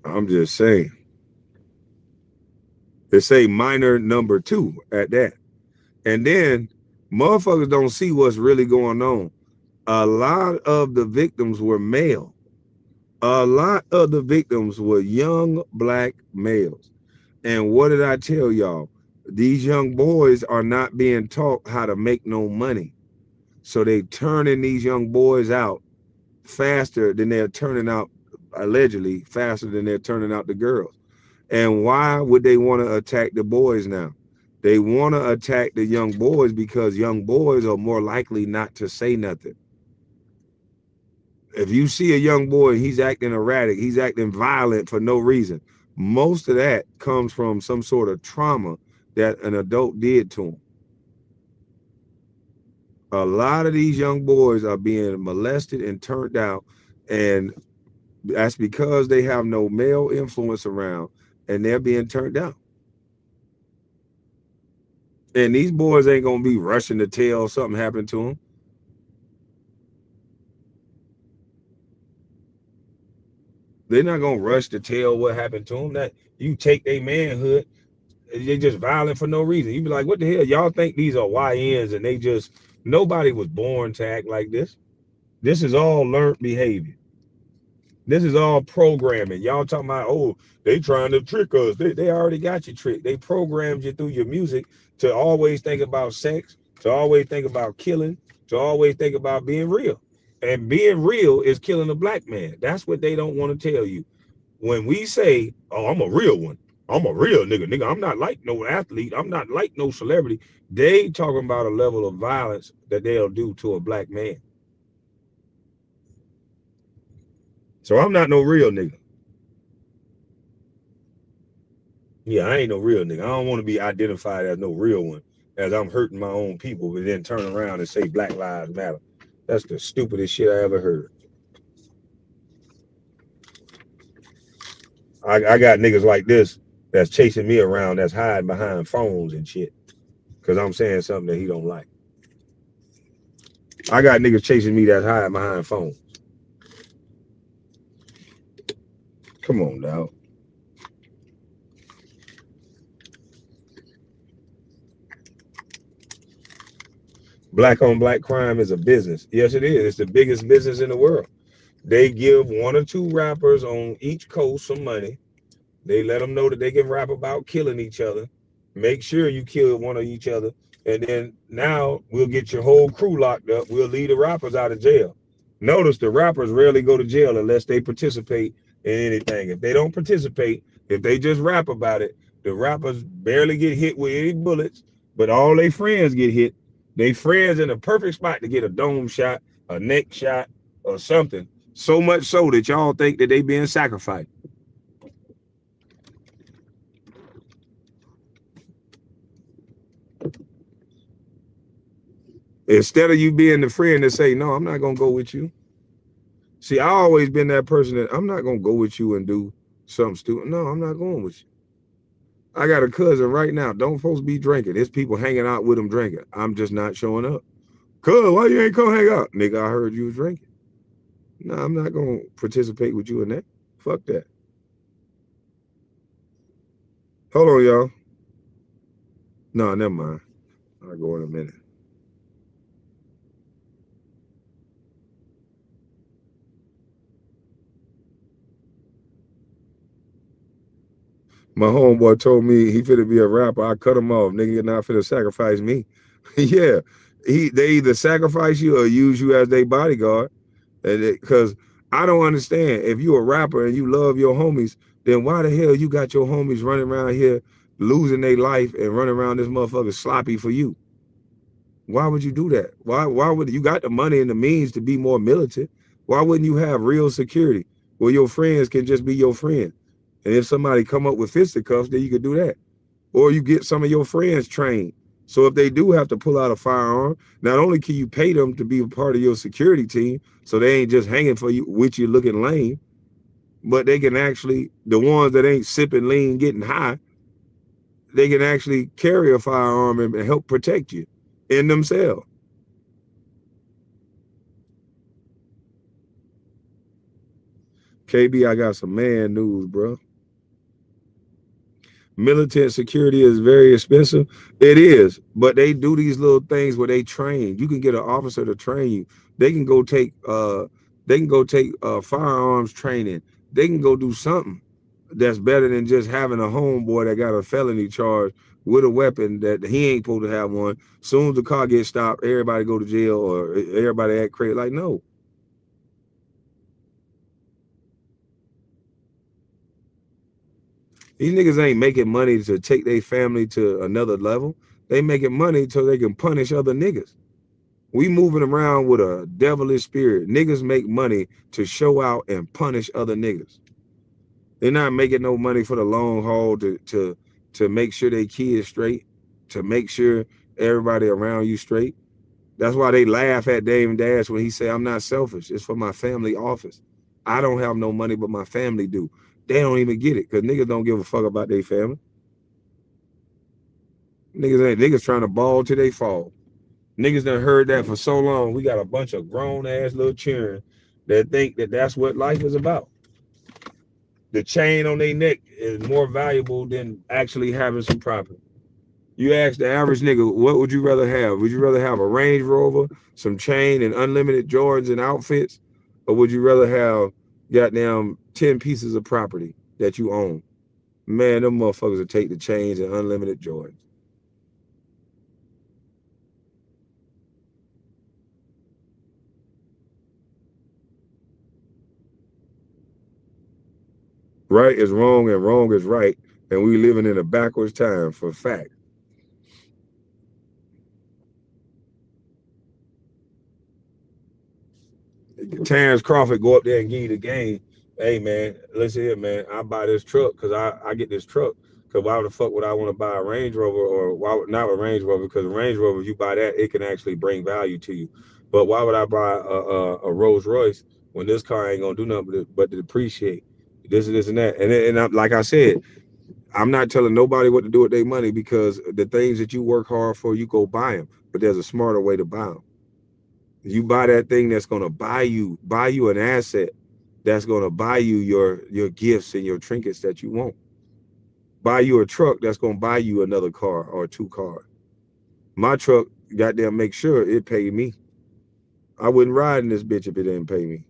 I'm just saying. They say minor number two at that. And then motherfuckers don't see what's really going on. A lot of the victims were male. A lot of the victims were young black males. And what did I tell y'all? These young boys are not being taught how to make no money. So they turning these young boys out faster than they're turning out, allegedly, faster than they're turning out the girls. And why would they want to attack the boys now? They want to attack the young boys because young boys are more likely not to say nothing. If you see a young boy, he's acting erratic, he's acting violent for no reason. Most of that comes from some sort of trauma that an adult did to him. A lot of these young boys are being molested and turned out, and that's because they have no male influence around and they're being turned out. And these boys ain't gonna be rushing to tell something happened to them. They're not gonna rush to tell what happened to them. That you take their manhood, they just violent for no reason. You be like, what the hell? Y'all think these are YNs and they just nobody was born to act like this. This is all learned behavior. This is all programming. Y'all talking about, oh, they trying to trick us. They already got you tricked. They programmed you through your music to always think about sex, to always think about killing, to always think about being real. And being real is killing a black man. That's what they don't want to tell you. When we say, oh, I'm a real one, I'm a real nigga, nigga, I'm not like no athlete, I'm not like no celebrity. They talking about a level of violence that they'll do to a black man. So I'm not no real nigga. Yeah, I ain't no real nigga. I don't want to be identified as no real one, as I'm hurting my own people, but then turn around and say Black Lives Matter. That's the stupidest shit I ever heard. I got niggas like this that's chasing me around, that's hiding behind phones and shit, because I'm saying something that he don't like. I got niggas chasing me that's hiding behind phones. Come on, dog. Black on black crime is a business. Yes, it is. It's the biggest business in the world. They give one or two rappers on each coast some money. They let them know that they can rap about killing each other. Make sure you kill one of each other. And then now we'll get your whole crew locked up. We'll leave the rappers out of jail. Notice the rappers rarely go to jail unless they participate in anything. If they don't participate, if they just rap about it, the rappers barely get hit with any bullets, but all their friends get hit. They friends in a perfect spot to get a dome shot, a neck shot, or something. So much so that y'all think that they being sacrificed. Instead of you being the friend that say, no, I'm not gonna go with you. See, I always been that person that I'm not gonna go with you and do something stupid. No, I'm not going with you. I got a cousin right now. Don't supposed to be drinking. There's people hanging out with him drinking. I'm just not showing up. Cuz, why you ain't come hang out? Nigga, I heard you was drinking. No, I'm not gonna participate with you in that. Fuck that. Hold on, y'all. No, never mind. I'll go in a minute. My homeboy told me he finna be a rapper. I cut him off. Nigga, you're not finna sacrifice me. Yeah. They either sacrifice you or use you as their bodyguard. Because I don't understand. If you a rapper and you love your homies, then why the hell you got your homies running around here losing their life and running around this motherfucker sloppy for you? Why would you do that? Why would you got the money and the means to be more militant? Why wouldn't you have real security where your friends can just be your friend? And if somebody come up with fisticuffs, then you could do that. Or you get some of your friends trained. So if they do have to pull out a firearm, not only can you pay them to be a part of your security team, so they ain't just hanging for you with you looking lame, but they can actually, the ones that ain't sipping lean, getting high, they can actually carry a firearm and help protect you in themselves. KB, I got some man news, bro. Militant security is very expensive. It is, but they do these little things where they train. You can get an officer to train you. They can go take firearms training. They can go do something that's better than just having a homeboy that got a felony charge with a weapon that he ain't supposed to have one. Soon as the car gets stopped, everybody go to jail or everybody act crazy. Like, no. These niggas ain't making money to take their family to another level. They making money so they can punish other niggas. We moving around with a devilish spirit. Niggas make money to show out and punish other niggas. They're not making no money for the long haul to make sure they kids straight, to make sure everybody around you straight. That's why they laugh at Dave and Dash when he say, "I'm not selfish. It's for my family office. I don't have no money, but my family do." They don't even get it because niggas don't give a fuck about their family. Niggas trying to ball till they fall. Niggas done heard that for so long. We got a bunch of grown ass little children that think that that's what life is about. The chain on their neck is more valuable than actually having some property. You ask the average nigga, what would you rather have? Would you rather have a Range Rover, some chain, and unlimited Jordans and outfits, or would you rather have goddamn 10 pieces of property that you own? Man, them motherfuckers would take the chains and unlimited Jordans. Right is wrong and wrong is right, and we living in a backwards time for fact. Terrence Crawford go up there and give you the game. Hey man, listen here, man. I buy this truck because I get this truck. Cause why the fuck would I want to buy a Range Rover or why would not a Range Rover? Because a Range Rover, if you buy that, it can actually bring value to you. But why would I buy a Rolls Royce when this car ain't gonna do nothing but to depreciate? This and that. And I'm, like I said, I'm not telling nobody what to do with their money because the things that you work hard for, you go buy them. But there's a smarter way to buy them. You buy that thing that's gonna buy you an asset that's gonna buy you your gifts and your trinkets that you want. Buy you a truck that's gonna buy you another car or two cars. My truck, goddamn, make sure it pay me. I wouldn't ride in this bitch if it didn't pay me.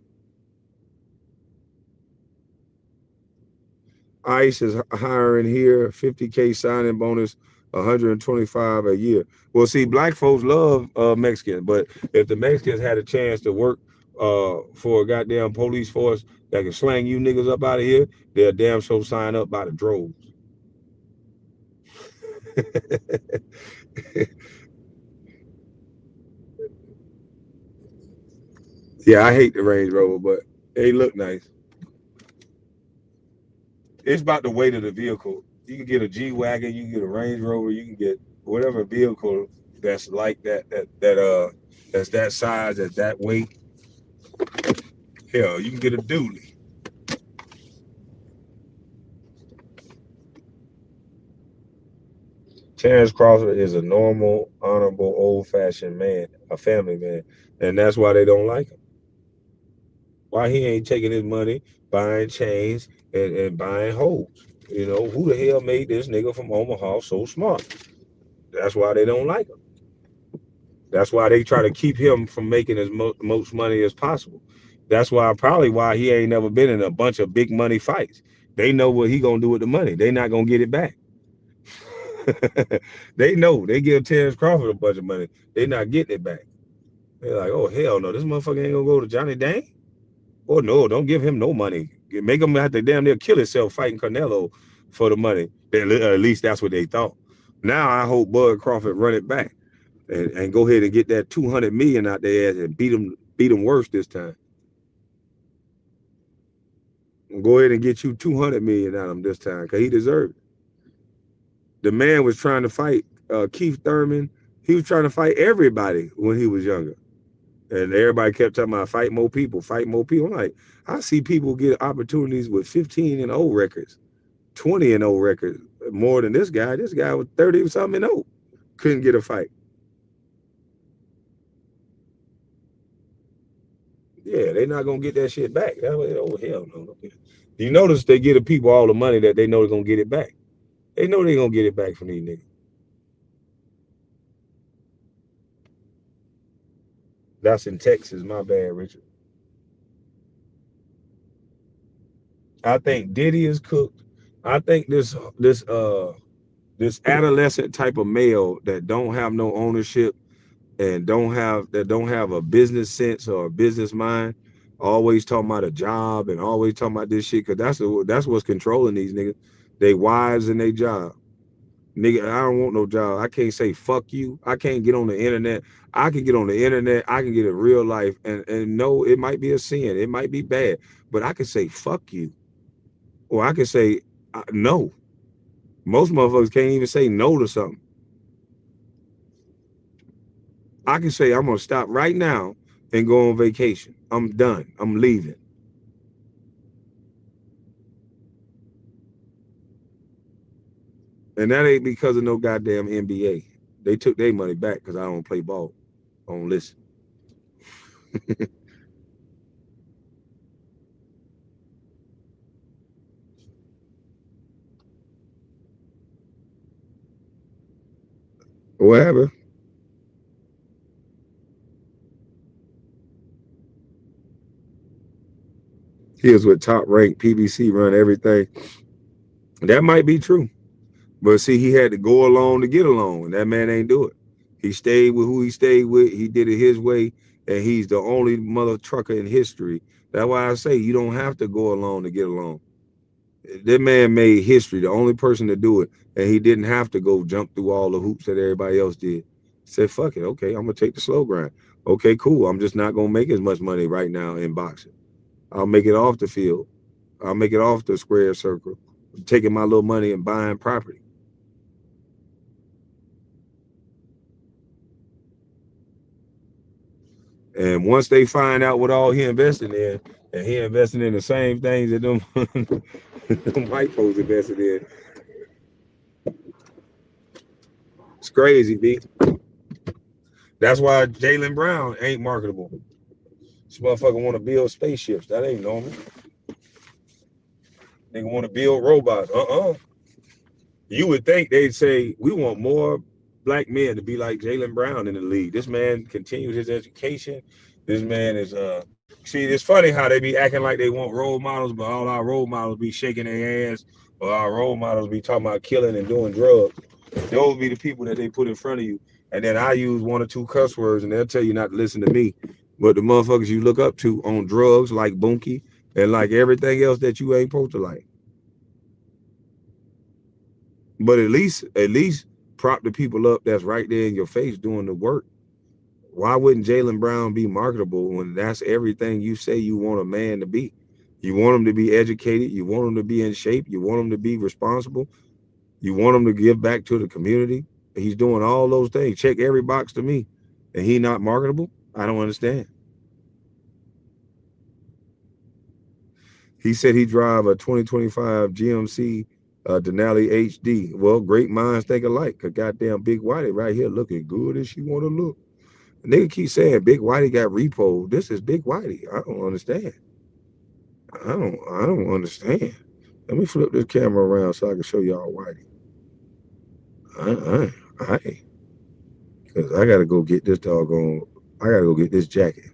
ICE is hiring here, 50K signing bonus, 125 a year. Well, see, black folks love Mexicans, but if the Mexicans had a chance to work for a goddamn police force that can slang you niggas up out of here, they'll damn sure sign up by the droves. Yeah, I hate the Range Rover, but they look nice. It's about the weight of the vehicle. You can get a G wagon, you can get a Range Rover, you can get whatever vehicle that's like that's that size, at that weight. Hell, you can get a dually. Terrence Crawford is a normal, honorable, old-fashioned man, a family man, and that's why they don't like him. Why he ain't taking his money, buying chains and buying hoes? You know, who the hell made this nigga from Omaha so smart? That's why they don't like him. That's why they try to keep him from making as most money as possible. That's why probably why he ain't never been in a bunch of big money fights. They know what he gonna do with the money. They not gonna get it back. They know they give Terrence Crawford a bunch of money. They not getting it back. They're like, oh hell no, this motherfucker ain't gonna go to Johnny Dang. Oh no, don't give him no money. Make him have to damn near kill himself fighting Canelo for the money. At least that's what they thought. Now I hope Bud Crawford run it back. and go ahead and get that 200 million out their ass and beat them worse this time. Go ahead and get you 200 million out of him this time because he deserved it. The man was trying to fight Keith Thurman. He was trying to fight everybody when he was younger. And everybody kept talking about fight more people, fight more people. I'm like, I see people get opportunities with 15-0 records, 20-0 records, more than this guy. This guy was 30 something and 0. Couldn't get a fight. Yeah, they not gonna get that shit back. Oh hell no. You notice they give the people all the money that they know they're gonna get it back. They know they're gonna get it back from these niggas. That's in Texas. My bad, Richard. I think Diddy is cooked. I think this adolescent type of male that don't have no ownership and don't have a business sense or a business mind, always talking about a job and always talking about this shit, because that's what's controlling these niggas. They wives and they job. Nigga, I don't want no job. I can't say fuck you. I can't get on the internet. I can get on the internet. I can get in real life. And no, it might be a sin. It might be bad. But I can say fuck you. Or I can say no. Most motherfuckers can't even say no to something. I can say I'm gonna stop right now and go on vacation. I'm done. I'm leaving. And that ain't because of no goddamn NBA. They took their money back because I don't play ball. I don't listen. Whatever. Here's what top ranked PBC run everything. That might be true. But see, he had to go along to get along, and that man ain't do it. He stayed with who he stayed with. He did it his way, and he's the only mother trucker in history. That's why I say you don't have to go along to get along. That man made history, the only person to do it, and he didn't have to go jump through all the hoops that everybody else did. Said, fuck it, okay, I'm gonna take the slow grind. Okay, cool. I'm just not gonna make as much money right now in boxing. I'll make it off the field. I'll make it off the square circle, taking my little money and buying property. And once they find out what all he invested in, and he invested in the same things that them, them white folks invested in, it's crazy, B. That's why Jalen Brown ain't marketable. This motherfucker want to build spaceships. That ain't normal. Nigga want to build robots. You would think they'd say, we want more black men to be like Jalen Brown in the league. This man continued his education. This man is see, it's funny how they be acting like they want role models, but all our role models be shaking their ass, or our role models be talking about killing and doing drugs. Those be the people that they put in front of you. And then I use one or two cuss words and they'll tell you not to listen to me. But the motherfuckers you look up to on drugs like Bunky and like everything else that you ain't supposed to like. But at least prop the people up that's right there in your face doing the work. Why wouldn't Jalen Brown be marketable when that's everything you say you want a man to be? You want him to be educated, you want him to be in shape, you want him to be responsible, you want him to give back to the community. He's doing all those things. Check every box to me. And he not marketable? I don't understand. He said he drive a 2025 GMC Denali HD. Well, great minds think alike. Cause goddamn Big Whitey right here looking good as she want to look. Nigga keep saying Big Whitey got repo. This is Big Whitey. I don't understand. I don't understand. Let me flip this camera around so I can show y'all Whitey. I Cause I gotta go get this doggone. I gotta go get this jacket.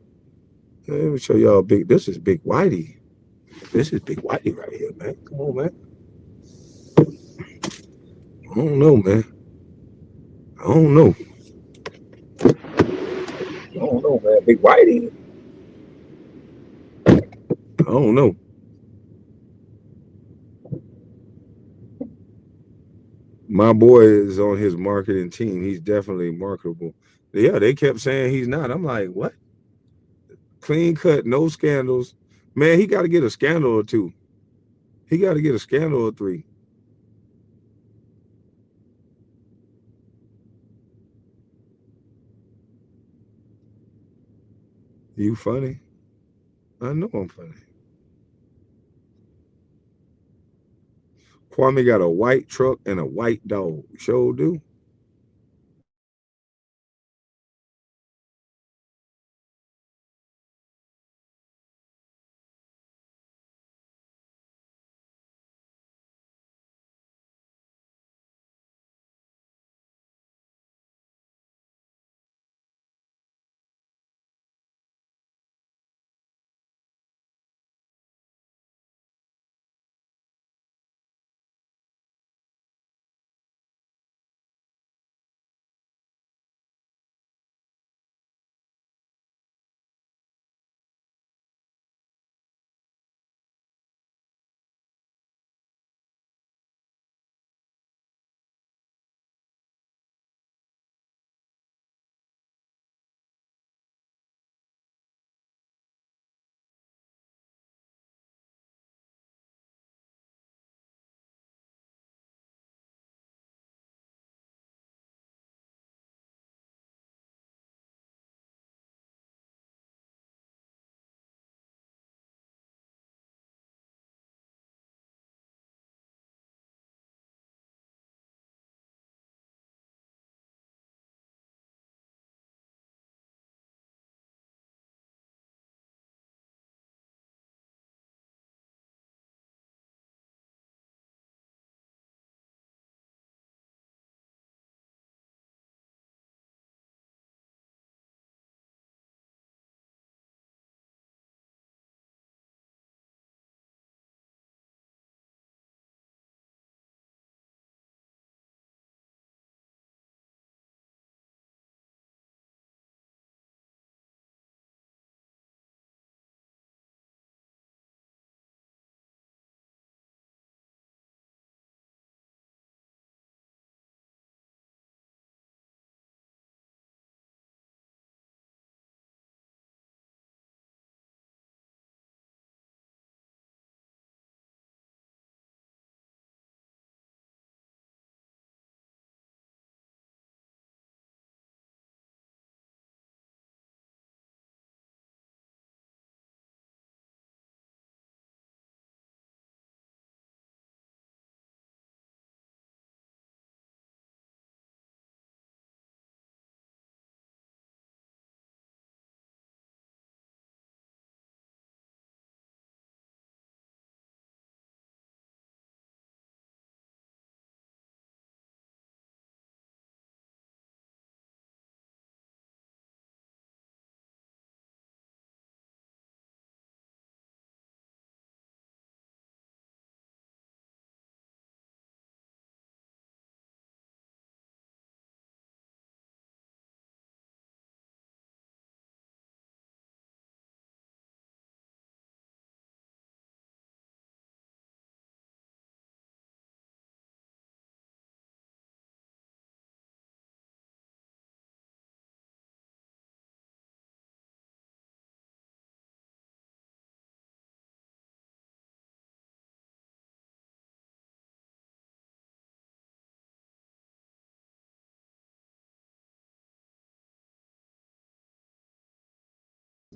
Let me show y'all big. This is Big Whitey. This is Big Whitey right here, man. Come on, man. I don't know, man. I don't know. I don't know, man. Big Whitey. I don't know. My boy is on his marketing team. He's definitely marketable. Yeah, they kept saying he's not. I'm like, what? Clean cut, no scandals. Man, he got to get a scandal or two. He got to get a scandal or three. You funny? I know I'm funny. Kwame got a white truck and a white dog. Sure do.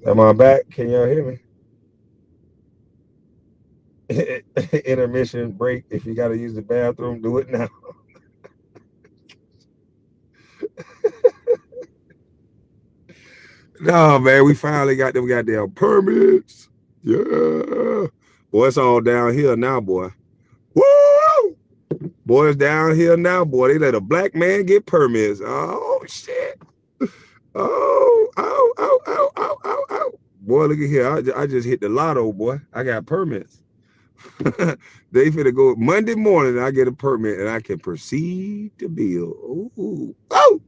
Am I back? Can y'all hear me? Intermission break. If you got to use the bathroom, do it now. No, man, we finally got them goddamn permits. Yeah. Boy, it's all down here now, boy. Woo! Boy, it's down here now, boy. They let a black man get permits. Oh, shit. Oh, oh, oh, oh, oh, oh, oh. Boy, look at here. I just hit the lotto, boy. I got permits. They finna go Monday morning. I get a permit and I can proceed to build. Ooh, oh,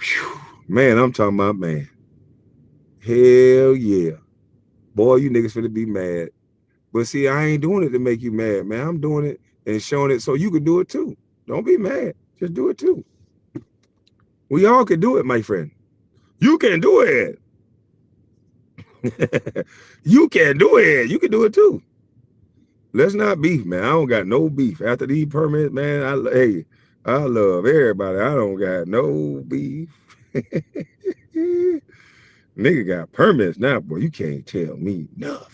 whew. Man, I'm talking about man. Hell yeah, boy, you niggas finna be mad. But see, I ain't doing it to make you mad, man. I'm doing it and showing it so you can do it too. Don't be mad. Just do it too. We all can do it, my friend. You can do it. You can do it. You can do it too. Let's not beef, man. I don't got no beef. After these permits, man, hey, I love everybody. I don't got no beef. Nigga got permits now, boy. You can't tell me nothing.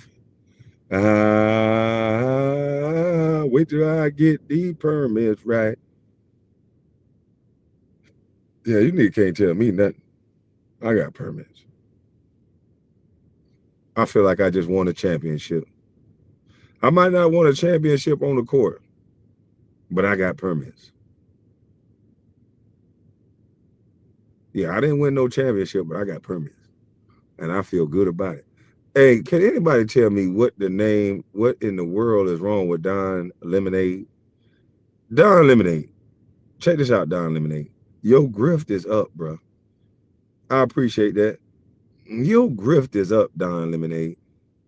Wait till I get these permits right. Yeah, you nigga can't tell me nothing. I got permits. I feel like I just won a championship. I might not won a championship on the court, but I got permits. Yeah, I didn't win no championship, but I got permits. And I feel good about it. Hey, can anybody tell me what in the world is wrong with Don Lemonade? Don Lemonade. Check this out, Don Lemonade. Your grift is up, bro. I appreciate that. Your grift is up, Don Lemonade.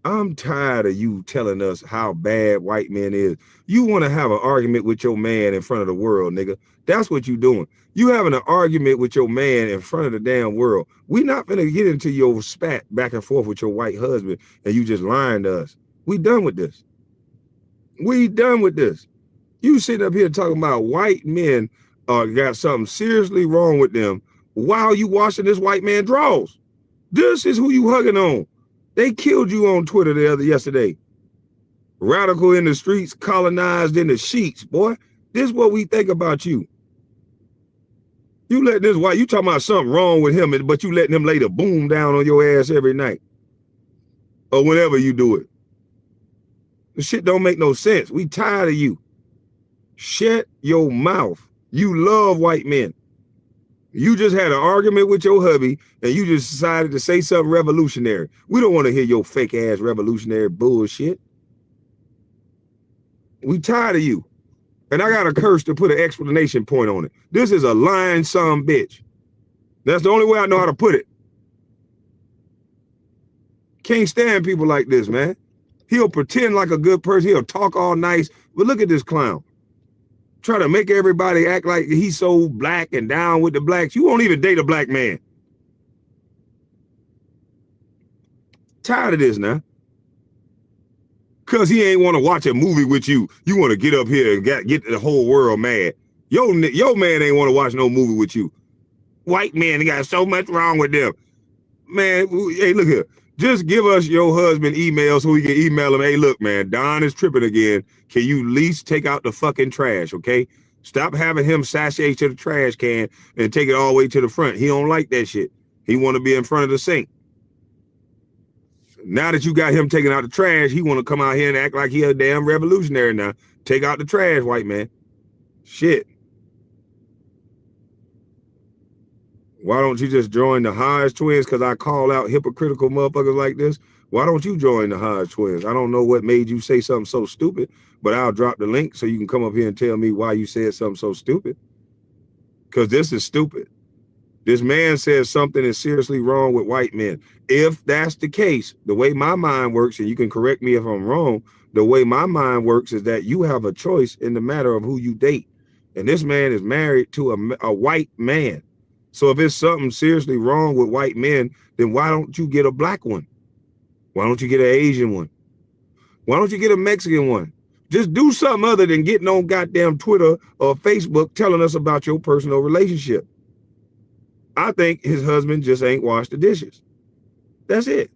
I'm tired of you telling us how bad white men is. You want to have an argument with your man in front of the world, nigga. That's what you doing. You having an argument with your man in front of the damn world. We not gonna get into your spat back and forth with your white husband and you just lying to us. We done with this. We done with this. You sitting up here talking about white men got something seriously wrong with them while you washing this white man drawers. This is who you hugging on. They killed you on Twitter yesterday. Radical in the streets, colonized in the sheets, boy. This is what we think about you. You let this white, you talking about something wrong with him, but you letting him lay the boom down on your ass every night. Or whenever you do it. This shit don't make no sense. We tired of you. Shut your mouth. You love white men. You just had an argument with your hubby and you just decided to say something revolutionary. We don't want to hear your fake ass revolutionary bullshit. We tired of you. And I got a curse to put an explanation point on it. This is a lying son bitch. That's the only way I know how to put it. Can't stand people like this, man. He'll pretend like a good person. He'll talk all nice. But look at this clown. Try to make everybody act like he's so black and down with the blacks. You won't even date a black man. Tired of this now. Because he ain't want to watch a movie with you. You want to get up here and get the whole world mad. Your man ain't want to watch no movie with you. White men got so much wrong with them. Man, hey, look here. Just give us your husband email so we can email him. Hey, look, man, Don is tripping again. Can you at least take out the fucking trash, okay? Stop having him sashay to the trash can and take it all the way to the front. He don't like that shit. He want to be in front of the sink. Now that you got him taking out the trash, he want to come out here and act like he a damn revolutionary now. Take out the trash, white man. Shit. Why don't you just join the Hodge twins? Because I call out hypocritical motherfuckers like this. Why don't you join the Hodge twins? I don't know what made you say something so stupid, but I'll drop the link so you can come up here and tell me why you said something so stupid. Because this is stupid. This man says something is seriously wrong with white men. If that's the case, the way my mind works, and you can correct me if I'm wrong, the way my mind works is that you have a choice in the matter of who you date. And this man is married to a white man. So if it's something seriously wrong with white men, then why don't you get a black one? Why don't you get an Asian one? Why don't you get a Mexican one? Just do something other than getting on goddamn Twitter or Facebook telling us about your personal relationship. I think his husband just ain't washed the dishes. That's it.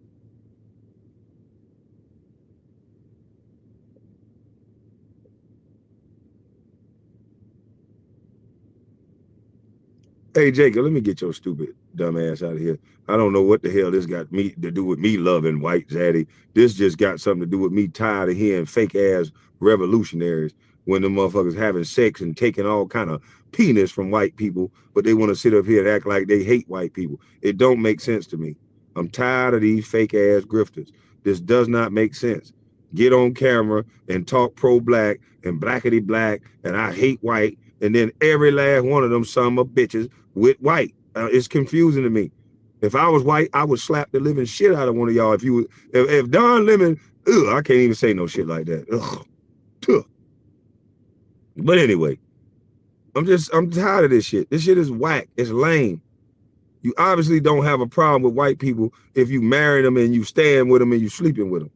Hey, Jacob, let me get your stupid dumb ass out of here. I don't know what the hell this got me to do with me loving white zaddy. This just got something to do with me tired of hearing fake ass revolutionaries when the motherfuckers having sex and taking all kind of penis from white people, but they want to sit up here and act like they hate white people. It don't make sense to me. I'm tired of these fake ass grifters. This does not make sense. Get on camera and talk pro-black and blackity black and I hate white, and then every last one of them son of bitches with white. It's confusing to me. If I was white, I would slap the living shit out of one of y'all. If Don Lemon, I can't even say no shit like that. Ugh. But anyway, I'm tired of this shit. This shit is whack. It's lame. You obviously don't have a problem with white people if you marry them and you stand with them and you sleeping with them.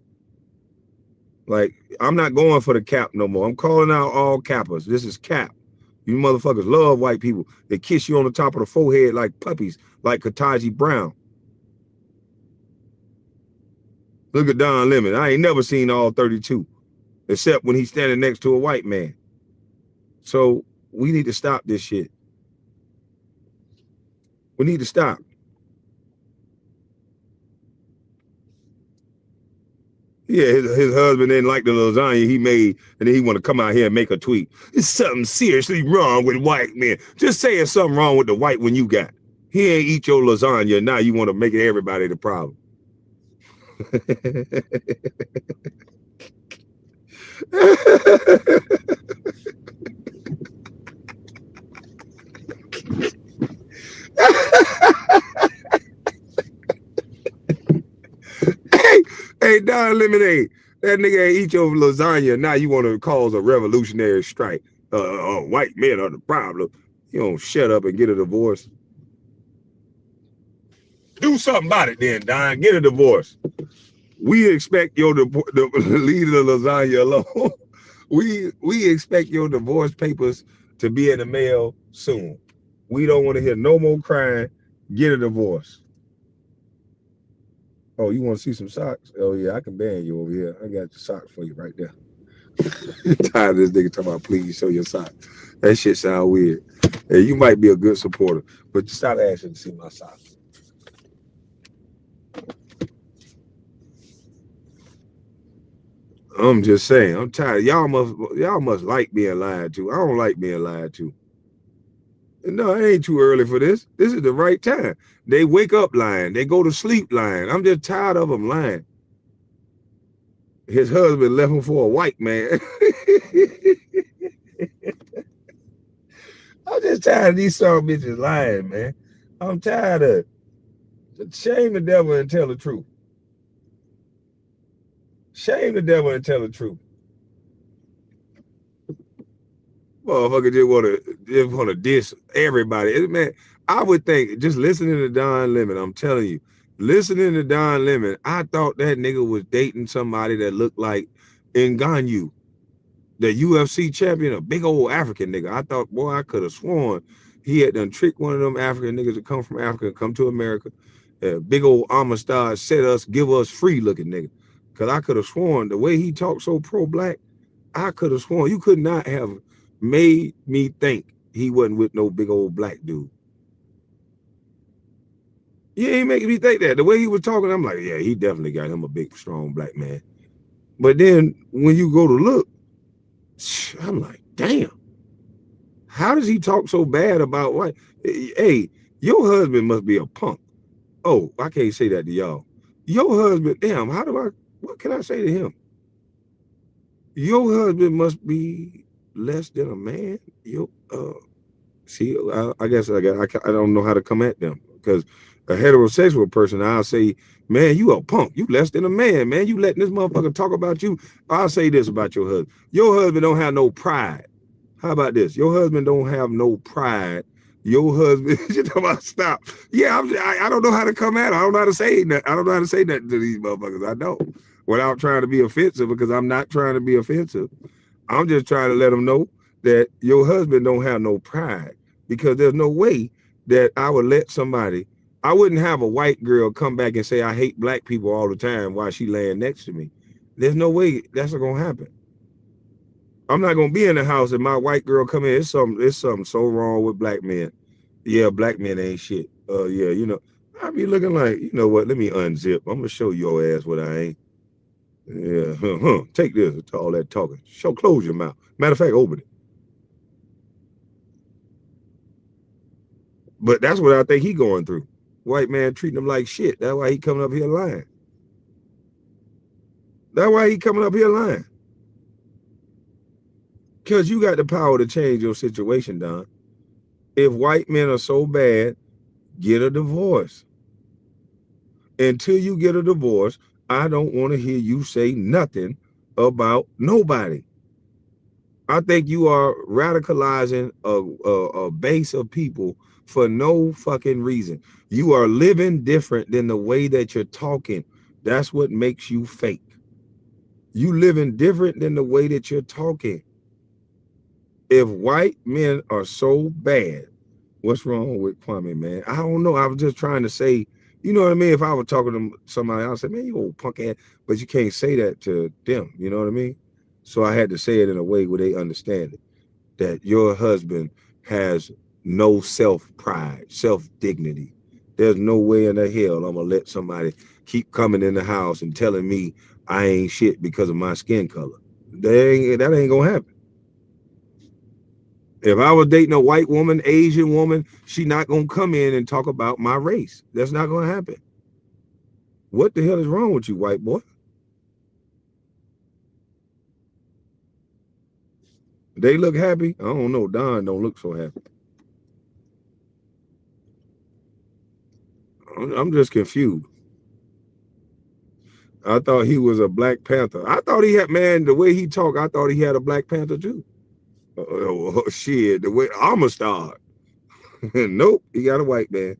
Like, I'm not going for the cap no more. I'm calling out all cappers. This is cap. You motherfuckers love white people. They kiss you on the top of the forehead like puppies, like Kataji Brown. Look at Don Lemon. I ain't never seen all 32, except when he's standing next to a white man. So we need to stop this shit. We need to stop. Yeah, his husband didn't like the lasagna he made, and then he want to come out here and make a tweet. There's something seriously wrong with white men. Just say it's something wrong with the white one you got. He ain't eat your lasagna. Now you want to make it everybody the problem. Hey, Don Lemonade, that nigga ain't eat your lasagna. Now you want to cause a revolutionary strike. White men are the problem. You don't shut up and get a divorce. Do something about it then, Don. Get a divorce. We expect your leave the lasagna alone. we expect your divorce papers to be in the mail soon. We don't want to hear no more crying. Get a divorce. Oh, you want to see some socks? Oh yeah, I can band you over here. I got the socks for you right there. Tired of this nigga talking about please show your socks. That shit sound weird. Hey, you might be a good supporter, but stop asking to see my socks. I'm just saying, I'm tired. Y'all must like being lied to. I don't like being lied to. No, it ain't too early for this. This is the right time. They wake up lying. They go to sleep lying. I'm just tired of them lying. His husband left him for a white man. I'm just tired of these song bitches lying, man. I'm tired of it. Shame the devil and tell the truth. Shame the devil and tell the truth. Motherfucker just wanna diss everybody. Man, I would think just listening to Don Lemon, I'm telling you, listening to Don Lemon, I thought that nigga was dating somebody that looked like Ngannou, the UFC champion, a big old African nigga. I thought, boy, I could have sworn he had done tricked one of them African niggas to come from Africa, come to America. Big old Amistad set us, give us free looking nigga. Cause I could have sworn the way he talked so pro-black, I could have sworn you could not have made me think he wasn't with no big old black dude. You ain't making me think that. The way he was talking, I'm like, yeah, he definitely got him a big, strong black man. But then when you go to look, I'm like, damn. How does he talk so bad about white? Hey, your husband must be a punk. Oh, I can't say that to y'all. Your husband, damn, what can I say to him? Your husband must be less than a man. See, I guess I don't know how to come at them because a heterosexual person, I'll say, man, you a punk. You less than a man, man. You letting this motherfucker talk about you. I'll say this about your husband. Your husband don't have no pride. How about this? Your husband don't have no pride. Your husband, you talking about stop. Yeah, I don't know how to come at him. I don't know how to say that. I don't know how to say that to these motherfuckers. I don't. Without trying to be offensive, because I'm not trying to be offensive. I'm just trying to let them know that your husband don't have no pride, because there's no way that I would let somebody, I wouldn't have a white girl come back and say I hate black people all the time while she laying next to me. There's no way that's not gonna happen. I'm not gonna be in the house and my white girl come in. It's something so wrong with black men. Yeah, black men ain't shit. Yeah, I be looking like, you know what? Let me unzip. I'm gonna show your ass what I ain't. Yeah, take this to all that talking. Close your mouth. Matter of fact, open it. But that's what I think he going through. White man treating him like shit. That's why he coming up here lying. That's why he coming up here lying. Because you got the power to change your situation, Don. If white men are so bad, get a divorce. Until you get a divorce, I don't want to hear you say nothing about nobody. I think you are radicalizing a base of people for no fucking reason. You are living different than the way that you're talking. That's what makes you fake. You living different than the way that you're talking. If white men are so bad, what's wrong with Kwame, man? I don't know. I was just trying to say, you know what I mean? If I was talking to somebody else, I'd say, man, you old punk ass. But you can't say that to them. You know what I mean? So I had to say it in a way where they understand it. That your husband has no self pride, self dignity. There's no way in the hell I'm gonna let somebody keep coming in the house and telling me I ain't shit because of my skin color. That ain't gonna happen. If I was dating a white woman, Asian woman, she not gonna come in and talk about my race. That's not gonna happen. What the hell is wrong with you, white boy? They look happy. I don't know. Don don't look so happy. I'm just confused. I thought he was a Black Panther. I thought he had, man, the way he talked, I thought he had a Black Panther too. Shit, the way I'm a star. Nope, he got a white man.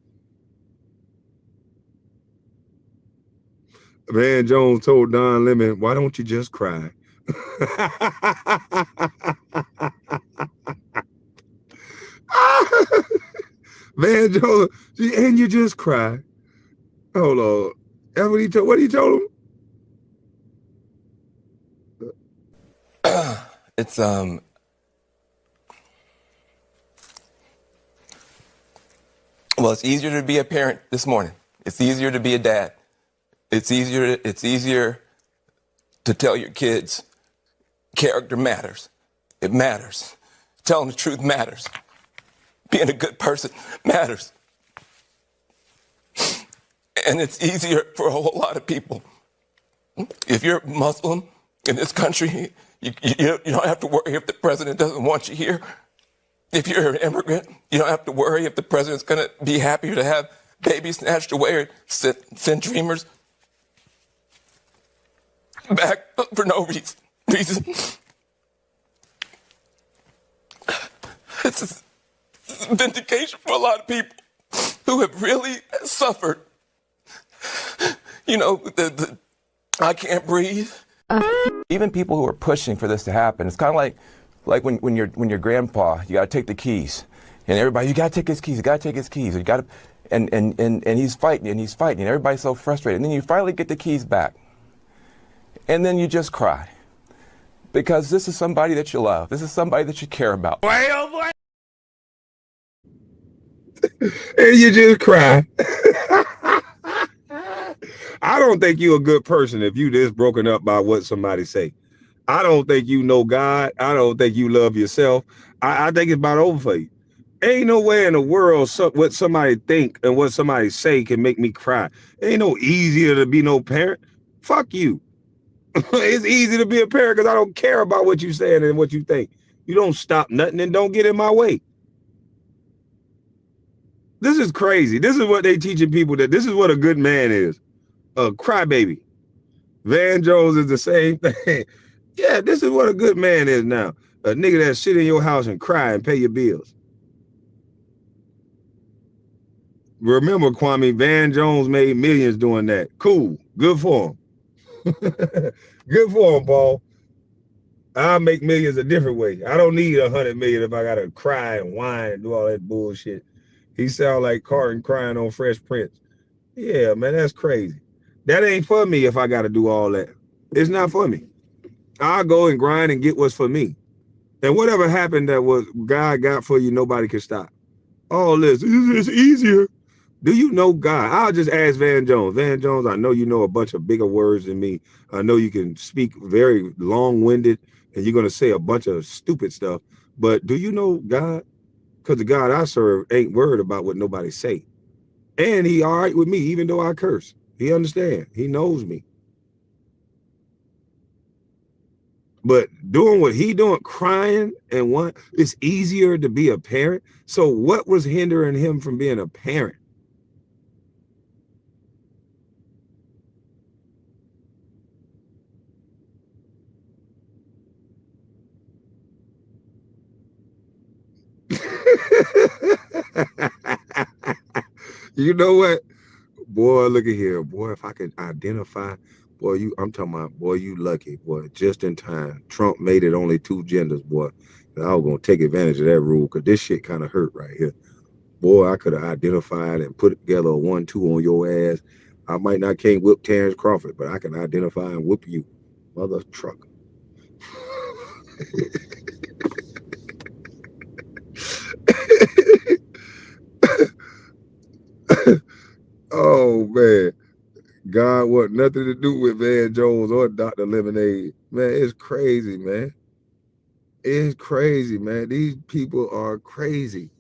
Van Jones told Don Lemon, why don't you just cry? Van Jones, and you just cry. Hold on. That's what he told. What he told him?
It's well, it's easier to be a parent this morning. It's easier to be a dad. It's easier to tell your kids character matters. It matters. Telling the truth matters. Being a good person matters. And it's easier for a whole lot of people. If you're Muslim in this country, you don't have to worry if the president doesn't want you here. If you're an immigrant, you don't have to worry if the president's going to be happy to have babies snatched away or send dreamers back for no reason. This is vindication for a lot of people who have really suffered. You know, I can't breathe. Even people who are pushing for this to happen, it's kind of like when your grandpa, you got to take the keys, and everybody, you got to take his keys, you got to take his keys, you got to, and he's fighting, and everybody's so frustrated, and then you finally get the keys back, and then you just cry, because this is somebody that you love, this is somebody that you care about.
Boy, oh boy. And you just cry. I don't think you're a good person if you this broken up by what somebody say. I don't think you know God. I don't think you love yourself. I think it's about over for you. Ain't no way in the world what somebody think and what somebody say can make me cry. Ain't no easier to be no parent. Fuck you. It's easy to be a parent because I don't care about what you saying and what you think. You don't stop nothing and don't get in my way. This is crazy. This is what they teaching people, that this is what a good man is. A crybaby. Van Jones is the same thing. Yeah, this is what a good man is now. A nigga that sit in your house and cry and pay your bills. Remember, Kwame, Van Jones made millions doing that. Cool. Good for him. Good for him, Paul. I'll make millions a different way. I don't need 100 million if I gotta cry and whine and do all that bullshit. He sound like Carton crying on Fresh Prince. Yeah, man, that's crazy. That ain't for me if I gotta do all that. It's not for me. I'll go and grind and get what's for me. And whatever happened that was God got for you, nobody can stop. All this is easier. Do you know God? I'll just ask Van Jones. Van Jones, I know you know a bunch of bigger words than me. I know you can speak very long-winded and you're gonna say a bunch of stupid stuff. But do you know God? Because the God I serve ain't worried about what nobody say. And he all right with me, even though I curse. He understand. He knows me. But doing what he doing, crying and what, it's easier to be a parent. So what was hindering him from being a parent? You know what? Boy, look at here. Boy, if I could identify, boy, I'm talking about, boy, you lucky, boy, just in time. Trump made it only two genders, boy. And I was going to take advantage of that rule because this shit kind of hurt right here. Boy, I could have identified and put together a 1-2 on your ass. I might not can't whip Terrence Crawford, but I can identify and whip you, mother trucker. Oh, man. God want nothing to do with Van Jones or Dr. Lemonade. Man, it's crazy, man. It's crazy, man. These people are crazy.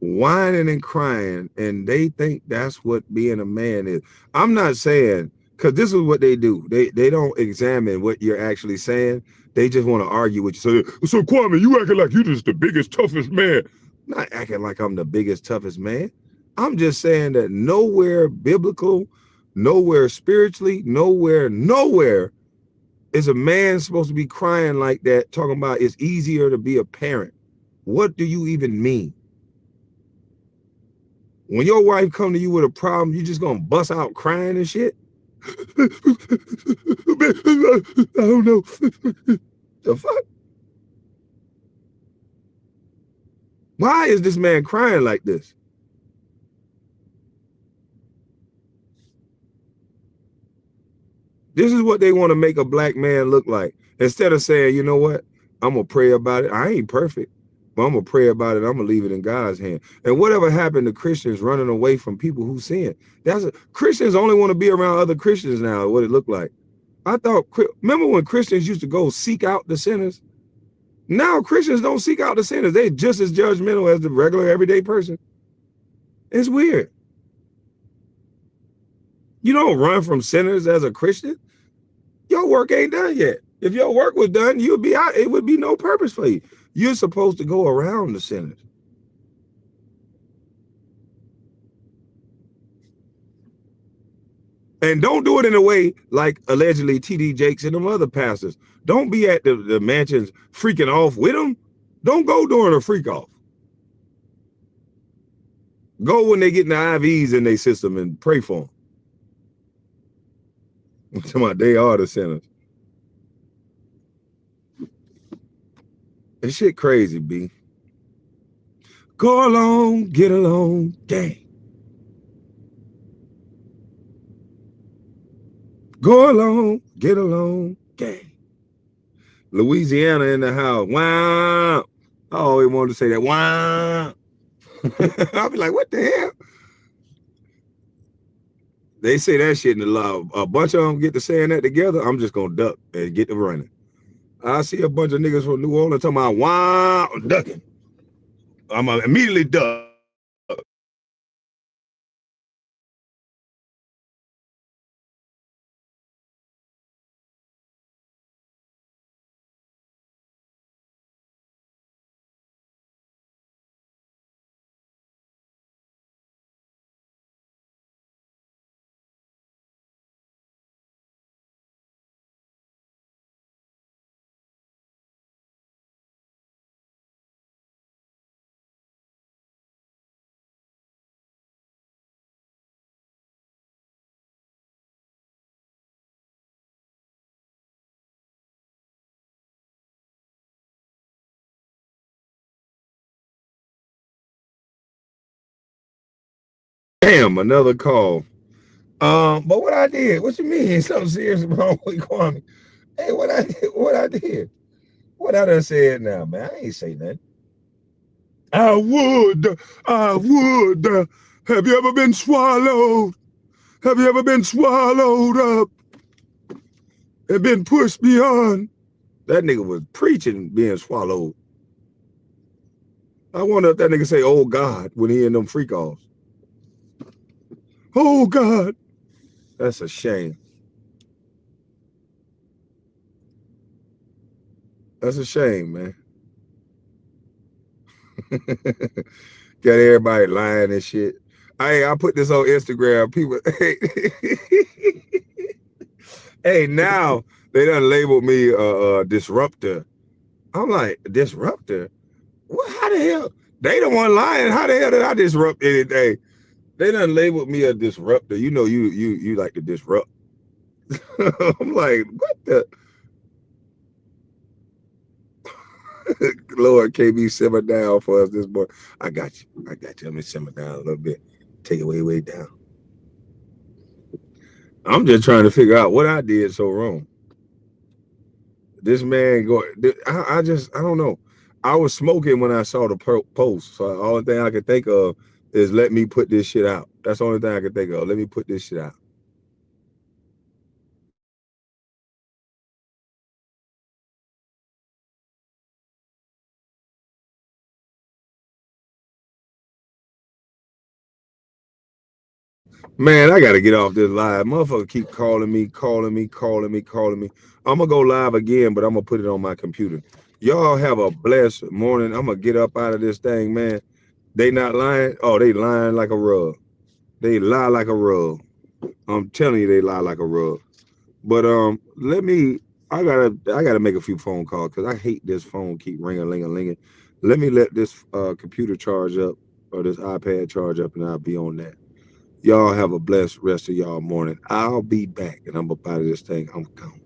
Whining and crying, and they think that's what being a man is. I'm not saying, because this is what they do. They don't examine what you're actually saying. They just want to argue with you. So Kwame, you acting like you just the biggest, toughest man. I'm not acting like I'm the biggest, toughest man. I'm just saying that nowhere biblical, nowhere spiritually, nowhere is a man supposed to be crying like that, talking about it's easier to be a parent. What do you even mean? When your wife come to you with a problem, you just gonna bust out crying and shit? I don't know. The fuck? Why is this man crying like this? This is what they want to make a black man look like. Instead of saying, you know what? I'm gonna pray about it. I ain't perfect, but I'm gonna pray about it. I'm gonna leave it in God's hand. And whatever happened to Christians running away from people who sin? Christians only want to be around other Christians now. What it looked like. I thought. Remember when Christians used to go seek out the sinners? Now Christians don't seek out the sinners. They just as judgmental as the regular everyday person. It's weird. You don't run from sinners as a Christian. Your work ain't done yet. If your work was done, you'd be out. It would be no purpose for you. You're supposed to go around the sinners. And don't do it in a way like allegedly TD Jakes and them other pastors. Don't be at the mansions freaking off with them. Don't go during a freak off. Go when they get in the IVs in their system and pray for them. I'm talking about they are the sinners. This shit crazy, B. Go along, get along, gang. Go along, get along, gang. Louisiana in the house. Wow. I always wanted to say that. Wow. I'll be like, what the hell? They say that shit in the law. A bunch of them get to saying that together. I'm just gonna duck and get to running. I see a bunch of niggas from New Orleans talking about wow, ducking. I'm gonna immediately duck. Damn, another call. But what I did, what you mean? Something serious wrong with Kwame? Hey, what I done said now, man? I ain't say nothing. I would. Have you ever been swallowed? Have you ever been swallowed up and been pushed beyond? That nigga was preaching being swallowed. I wonder if that nigga say, oh God, when he in them freak offs. Oh God. That's a shame. That's a shame, man. Got everybody lying and shit. I put this on Instagram. People, hey, now they done labeled me a disruptor. I'm like, disruptor? What? How the hell? They the one lying. How the hell did I disrupt anything? They done labeled me a disruptor. You know, you like to disrupt. I'm like, what the Lord, KB, simmer down for us this morning. I got you. I got you. Let me simmer down a little bit. Take it way down. I'm just trying to figure out what I did so wrong. This man go. I don't know. I was smoking when I saw the post, so the only thing I could think of is let me put this shit out. That's the only thing I could think of. Let me put this shit out. Man, I gotta get off this live. Motherfucker keep calling me. I'm gonna go live again, but I'm gonna put it on my computer. Y'all have a blessed morning. I'm gonna get up out of this thing, man. They not lying. Oh, they lying like a rug. They lie like a rug. I'm telling you, they lie like a rug. But let me. I gotta make a few phone calls because I hate this phone keep ringing, linging, linging. Let me let this computer charge up or this iPad charge up, and I'll be on that. Y'all have a blessed rest of y'all morning. I'll be back, and I'm up out of this thing. I'm gone.